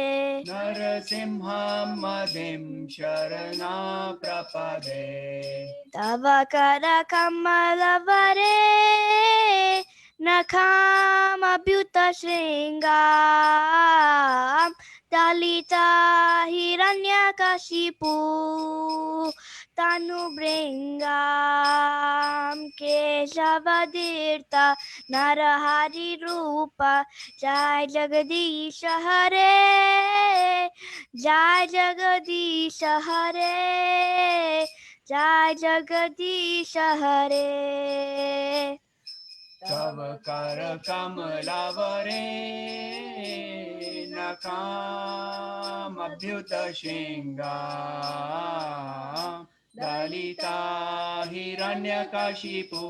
Speaker 9: नरसिंहं मदिं शरणा प्रपदे
Speaker 8: तव करकमलवरे नखामभ्युतशृङ्गां दलिता हिरण्यकशिपु तनुभृङ्गां केशवदीर्ता नरहरिरूप जय जगदीश हरे जय जगदीश हरे जय जगदीश हरे
Speaker 9: तव कर कमलावरे नकामभ्युत शृङ्गा दलिता हिरण्यकशिपु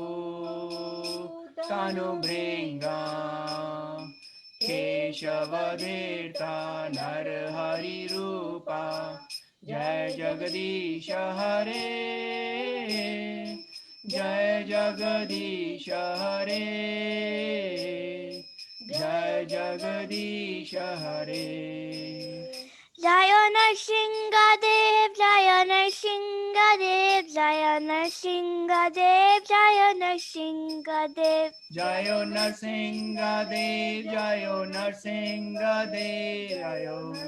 Speaker 9: तनुभृङ्गा केशवधीर्ता नरहरिरूपा जय जगदीश हरे जय जगदीश हरे जय जगदीश हरे
Speaker 8: जय नरसिंहदेव जय नरसिंहदेव जय नरसिंहदेव जय नरसिंहदेव
Speaker 9: जय नरसिंहदेव जय नरसिंहदेव जय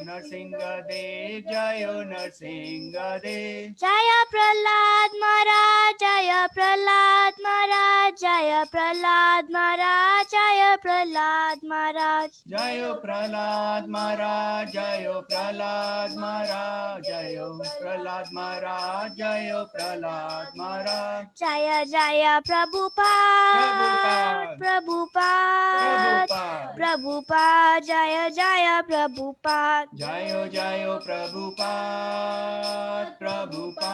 Speaker 9: नरसिंहदेव जय नरसिंहदेव
Speaker 8: जय प्रहलाद महाराज जय प्रहलाद महाराज जय प्रहलाद महाराज जय प्रहलाद महाराज
Speaker 9: जय प्रहलाद महाराज जय प्रहलाद महाराज जय प्रहलाद महाराज जय प्रहलाद महाराज
Speaker 8: जय जय प्रभुपाद प्रभुपाद प्रभुपाद जय जय प्रभुपाद
Speaker 9: जय जय प्रभुपाद प्रभुपाद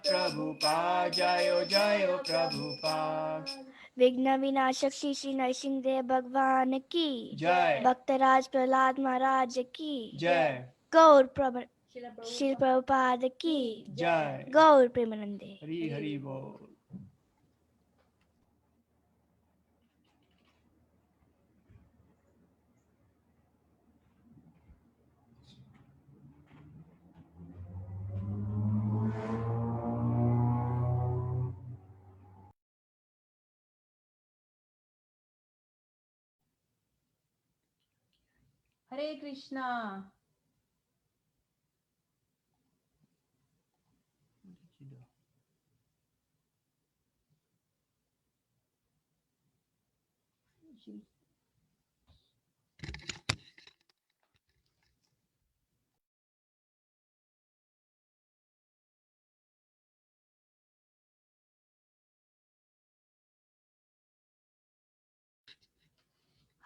Speaker 9: प्रभुपाद जय जय प्रभुपाद
Speaker 8: विघ्न विनाशक श्री श्री नरसिंहदेव भगवान की
Speaker 9: जय
Speaker 8: भक्तराज प्रहलाद महाराज की
Speaker 9: जय
Speaker 8: गौर श्री प्रभुपाद की
Speaker 9: जय
Speaker 8: गौर प्रेमानंदे
Speaker 9: हरि हरि बोल
Speaker 10: हरे कृष्णा।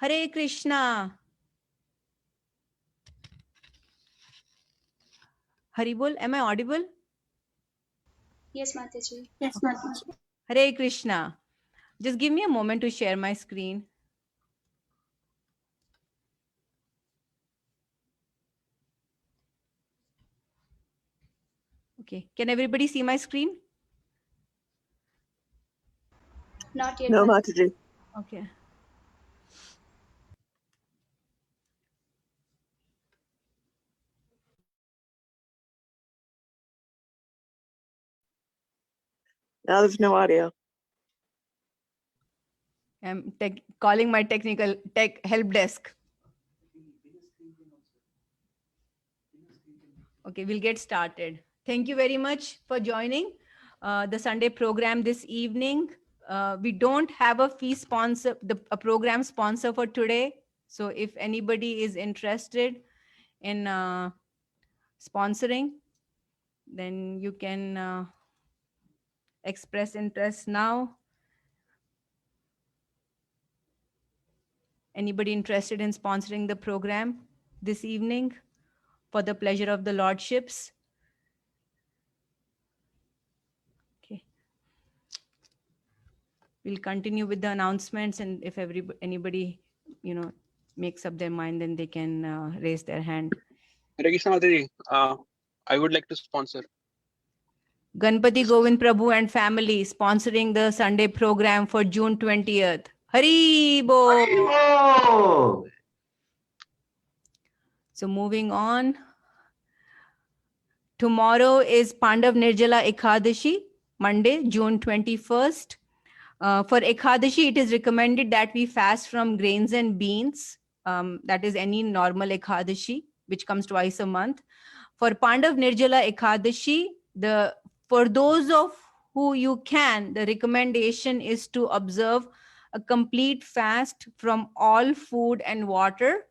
Speaker 10: हरे कृष्णा। हरि बोल, am I audible?
Speaker 11: Yes, Mataji.
Speaker 10: Yes, Mataji. Hare Krishna. Just give me a moment to share my screen. Okay, can everybody see my screen?
Speaker 11: Not yet.
Speaker 2: No,
Speaker 11: Mataji.
Speaker 2: Mataji.
Speaker 10: Okay.
Speaker 2: Now there's no audio.
Speaker 10: I'm calling my tech help desk. Okay, we'll get started. Thank you very much for joining the Sunday program this evening. We don't have a fee sponsor, a program sponsor for today. So if anybody is interested in sponsoring, then you can express interest now. Anybody interested in sponsoring the program this evening for the pleasure of the Lordships? Okay. We'll continue with the announcements, and if anybody, makes up their mind, then they can raise their hand.
Speaker 12: Hare Krishna Mataji, I would like to sponsor.
Speaker 10: Ganpati Govind Prabhu and family sponsoring the Sunday program for June 20th. Hari Bol! So moving on. Tomorrow is Pandav Nirjala Ekadashi, Monday, June 21st. For Ekadashi, it is recommended that we fast from grains and beans. That is any normal Ekadashi, which comes twice a month. For Pandav Nirjala Ekadashi, for those of who you can, the recommendation is to observe a complete fast from all food and water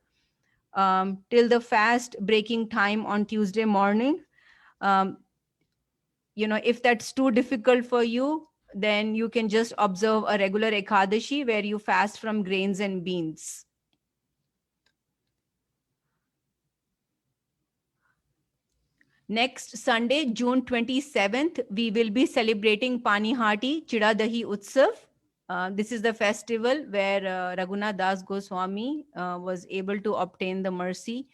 Speaker 10: till the fast breaking time on Tuesday morning. If that's too difficult for you, then you can just observe a regular Ekadashi where you fast from grains and beans. Next Sunday, June 27th, we will be celebrating Panihati Chida Dahi Utsav. This is the festival where Raghunath Das Goswami was able to obtain the mercy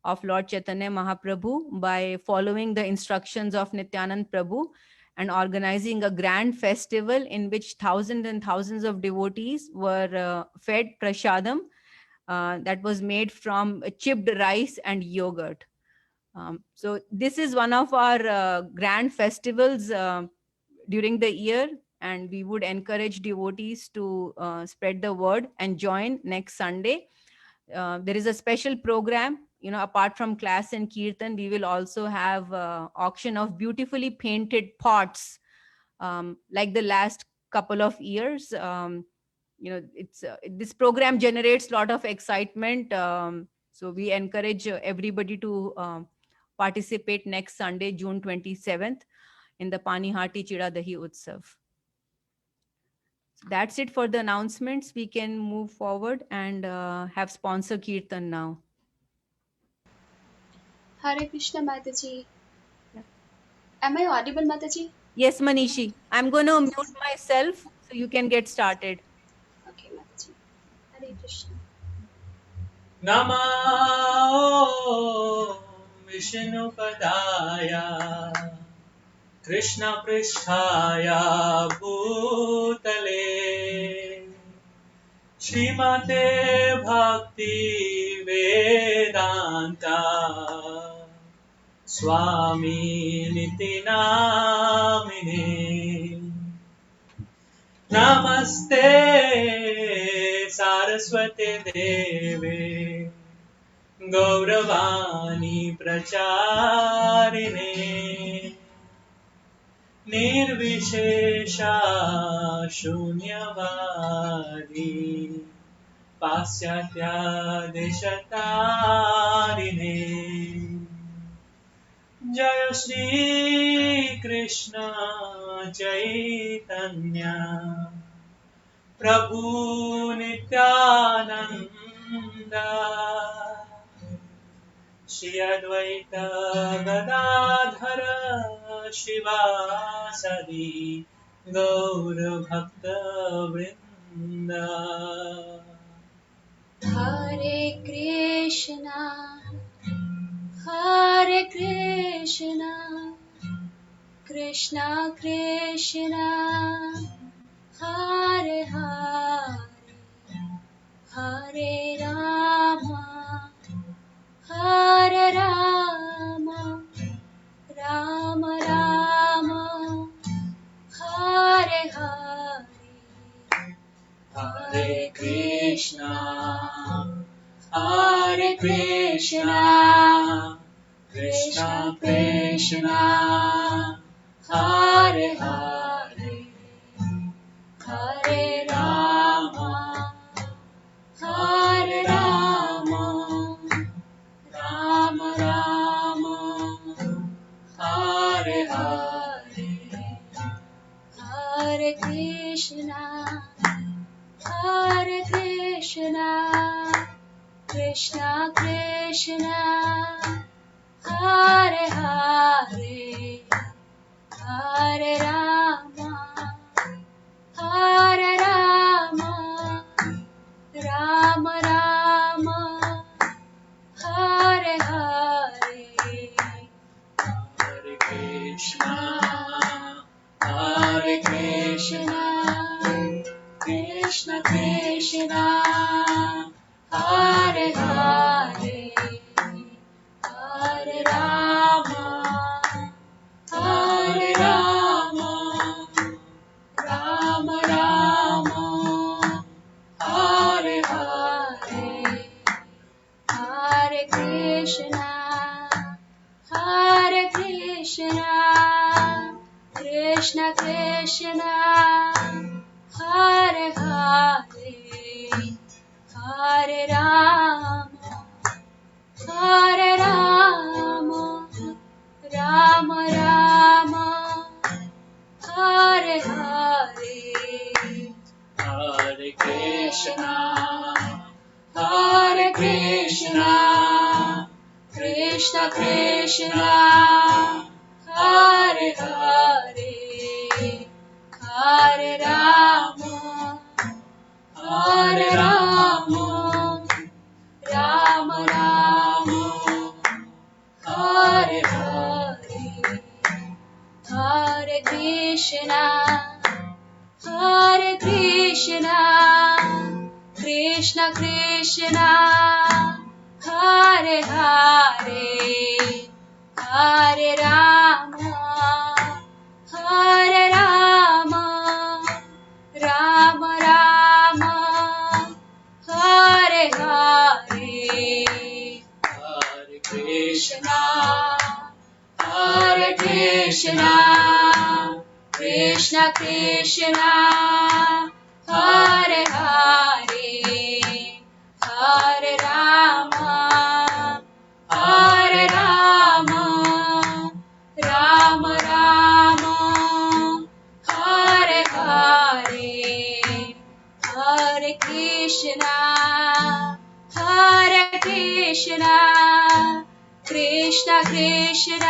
Speaker 10: of Lord Chaitanya Mahaprabhu by following the instructions of Nityanand Prabhu and organizing a grand festival in which thousands and thousands of devotees were fed prasadam that was made from chipped rice and yogurt. So this is one of our grand festivals during the year, and we would encourage devotees to spread the word and join next Sunday. There is a special program, apart from class and kirtan, we will also have auction of beautifully painted pots, like the last couple of years. This program generates a lot of excitement. So we encourage everybody to participate next Sunday, June 27th, in the Panihati Chida Dahi Utsav. That's it for the announcements. We can move forward and have sponsor Kirtan now.
Speaker 11: Hare Krishna Mataji. Am I audible, Mataji?
Speaker 10: Yes, Manishi. I'm going to mute myself so you can get started.
Speaker 11: Okay, Mataji. Hare Krishna.
Speaker 9: Namo Vishnu Padaya Krishna Pristhaya Bhutale Srimate Bhakti Vedanta Swami Niti Namine Namaste Saraswate Deve Gauravani Pracharine Nirvishesha Shunyavadi Pasyatya Deshatarine Jaya Shri Krishna Chaitanya Prabhu Nityananda Shri Advaita Gadadhara Shivasadi Gaura Bhakta Vrinda
Speaker 11: Hare Krishna, Hare Krishna, Krishna Krishna, Hare Hare, Hare Rama, Hare Rama, Rama Rama, Hare Hare,
Speaker 9: Hare Krishna, Hare Krishna, Krishna Krishna Krishna, Hare Hare, Hare Rama, Hare Rama, Rama Rama, Hare Hare, Hare Krishna, Hare Krishna, Krishna Krishna, Hare Hare, Hare Rama, Hare Rama, Rama Rama, Hare Hare, Hare Krishna, Hare Krishna, Krishna Krishna, Hare Hare, Hare Rama, Hare Rama, Rama Rama, Hare Hare, Hare Krishna, Hare Krishna, Krishna Krishna, Hare Hare, Hare Rama, Hare Rama, Rama Rama, Hare Hare, Hare Krishna, Hare Krishna, Krishna Krishna, Hare Hare, Hare Rama, Hare Rama, Rama Rama, Hare Hare, Hare Krishna, Hare Krishna, Krishna Krishna, Hare Hare, Hare Rama, Hare Rama, Rama Rama, Hare Hare, Hare Krishna, Hare Krishna, Krishna Krishna, Hare Hare, Hare Rama, Hare Rama, Rama Rama, Hare Hare, Hare Krishna, Hare Krishna, Krishna Krishna,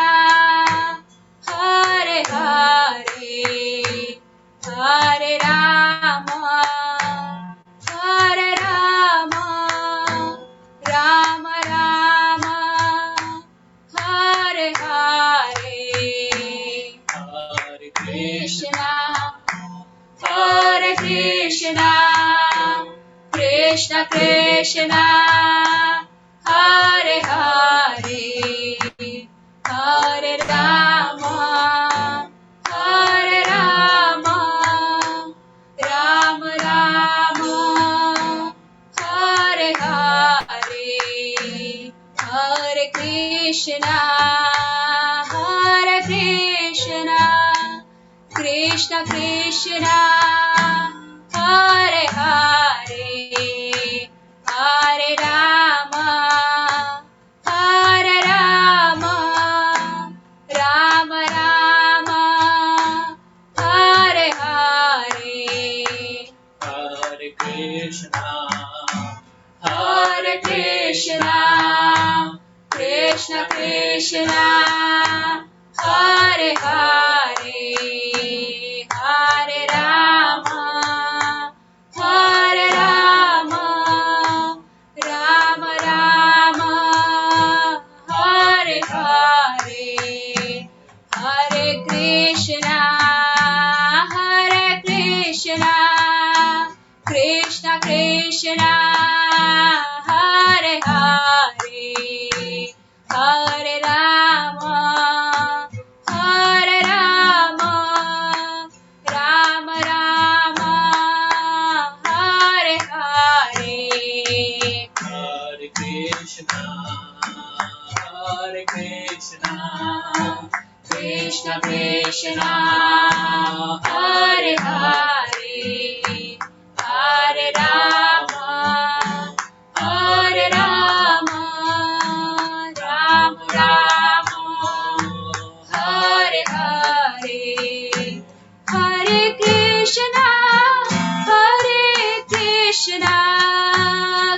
Speaker 9: Hare Hare, Hare Rama, Hare Rama, Rama Rama, Hare Hare, Hare Krishna, Hare Krishna, Krishna Krishna, Hare Hare, Hare Rama, Hare Rama, Rama Rama, Hare Hare, Hare Krishna, Hare Krishna, Krishna Krishna, Hare Hare, Hare Rama, Hare Rama, Rama Rama, Hare Hare, Hare Krishna, Hare Krishna, Krishna Krishna, Hare Hare, Hare Rama, Hare Rama, Rama Rama, Hare Hare, Hare Krishna, Hare Krishna, Krishna Krishna, Hare Hare, Hare Rama, Hare Krishna Krishna Hare Hare Hare Rama Hare Rama Rama Rama Hare Hare Hare Krishna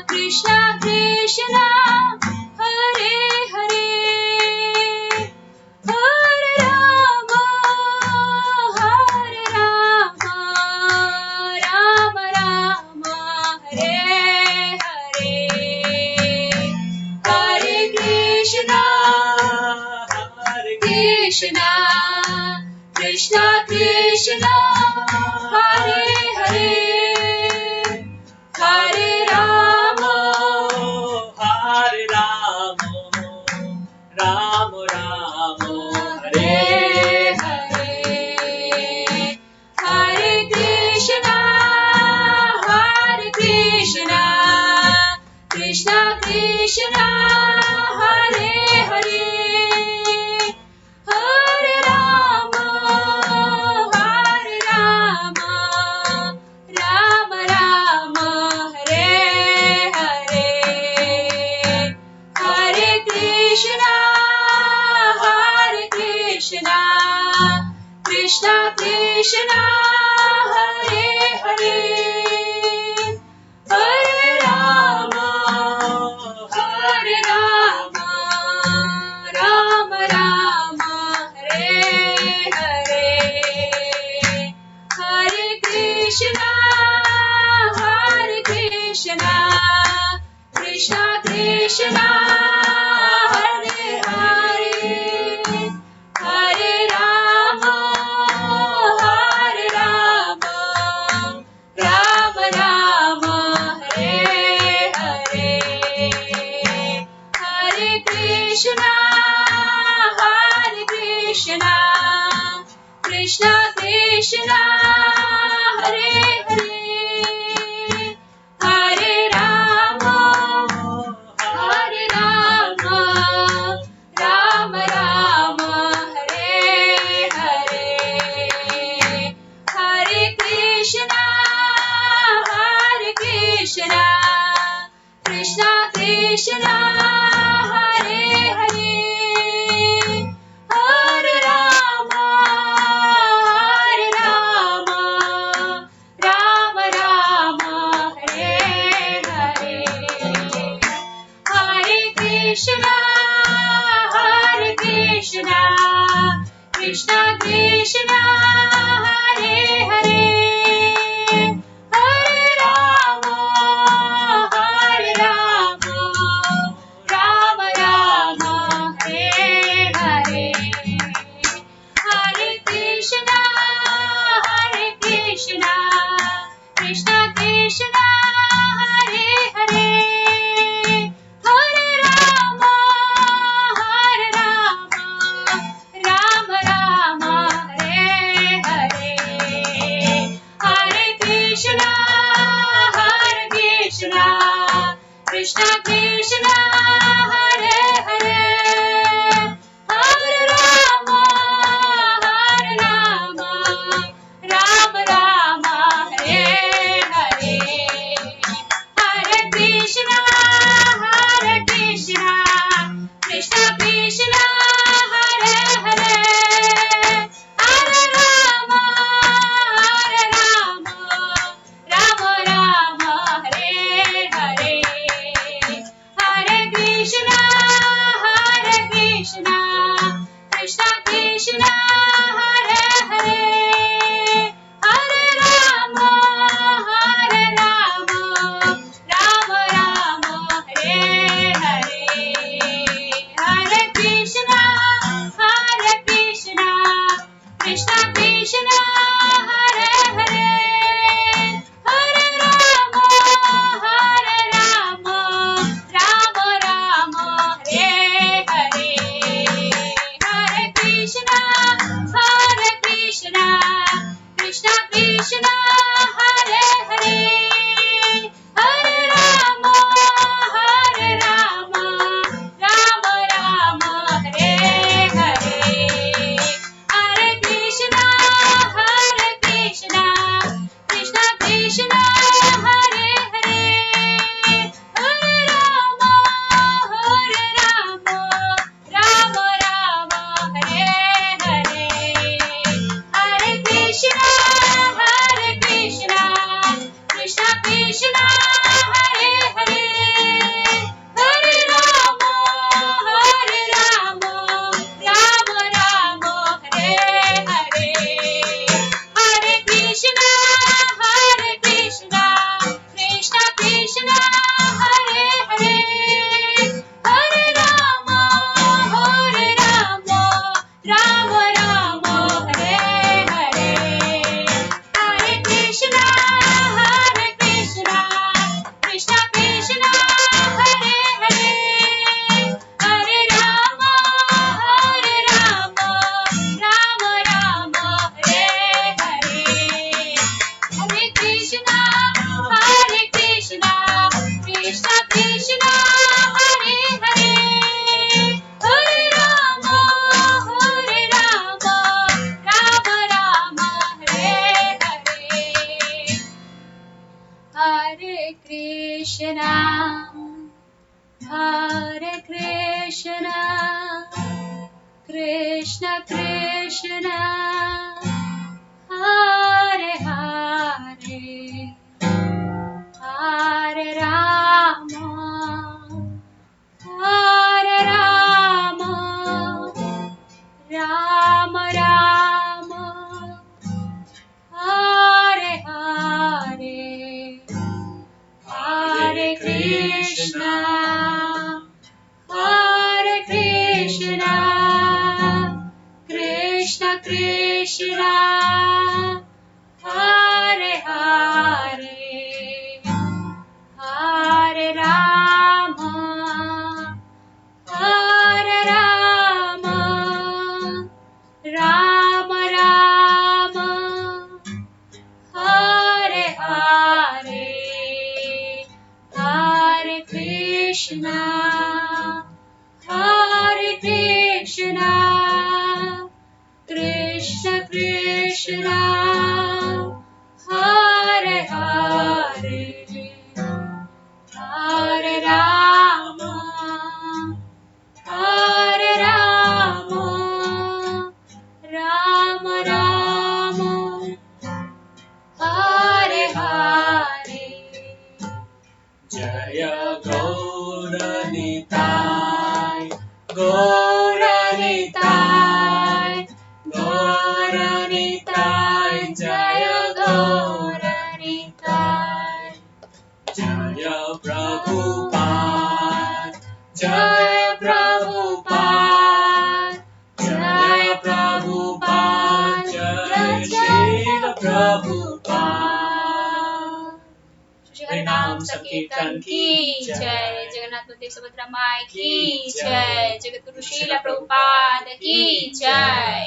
Speaker 9: Krishna Krishna Hare Hare Hare Rama Rama Rama Hare Hare Hare Krishna Krishna Krishna Hare Hare Hare Rama Rama Rama Hare Hare Hare Krishna Krishna Krishna Hare Hare Hare Rama Rama Rama Hare Hare Hare Krishna Krishna Krishna Hare Hare Hare Rama Rama Rama Hare Hare Hare Krishna Krishna Krishna Hare Hare Hare Rama Rama Rama Hare Hare Hare Krishna Krishna Krishna Hare Hare Hare Rama Rama Rama Hare Hare Hare Krishna Krishna Krishna Hare Hare Hare Rama Rama Rama Hare Hare Hare Krishna Krishna Krishna Hare Hare Hare Rama Rama Rama Hare Hare Hare Krishna Krishna Krishna Hare Hare Hare Rama Rama Rama Hare Hare Hare Krishna Krishna Krishna Hare Hare Hare Rama Rama Rama Hare Hare Hare Krishna Krishna Krishna Hare Hare Hare Rama Rama Rama Hare Hare Hare Krishna Krishna Krishna Hare Hare Hare Rama Rama Rama Hare Hare Hare Krishna Krishna Krishna Hare Hare Hare Rama Rama Rama Hare Hare Hare Krishna Krishna Krishna Hare Hare Hare Rama Hare Rama Rama Rama Hare Hare Hare Krishna Hare Krishna Krishna Krishna Hare Hare Hare Rama Hare Rama Rama Rama Hare Hare Hare Krishna Hare Krishna Krishna Krishna Hare Hare Hare Rama Hare Rama Rama Rama Hare Hare Jaya Gauranitai Gauranitai Gauranitai Jaya Gauranitai Jaya Prabhupada Jaya Prabhupada Jaya Prabhupada Jaya Srila Prabhupada Jai Nam Sankirtan ki Jai Jagannath Baladev Subhadra Mai ki Jai Jagadguru Srila Prabhupada ki Jai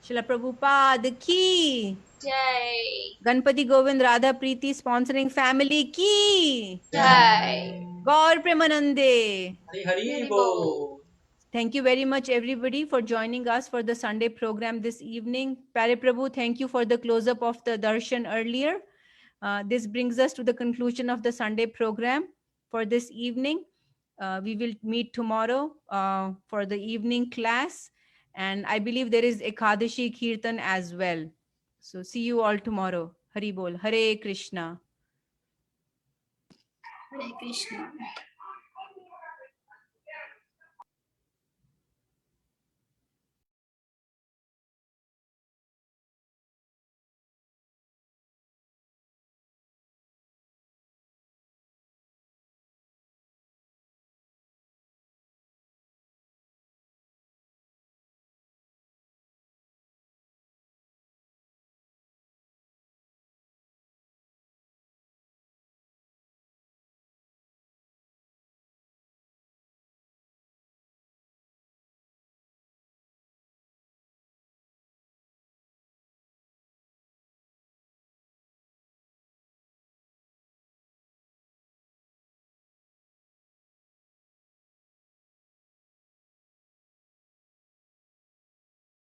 Speaker 10: Srila Prabhupada ki.
Speaker 9: Jai
Speaker 10: Ganpati Govind Radha Preeti sponsoring family ki.
Speaker 9: Jai
Speaker 10: Gaur Premanande.
Speaker 6: Hari Hari Bol.
Speaker 10: Thank you very much, everybody, for joining us for the Sunday program this evening. Pare Prabhu, thank you for the close-up of the darshan earlier. This brings us to the conclusion of the Sunday program for this evening. We will meet tomorrow for the evening class. And I believe there is Ekadashi Kirtan as well. So see you all tomorrow. Hari Bol. Hare Krishna.
Speaker 9: Hare Krishna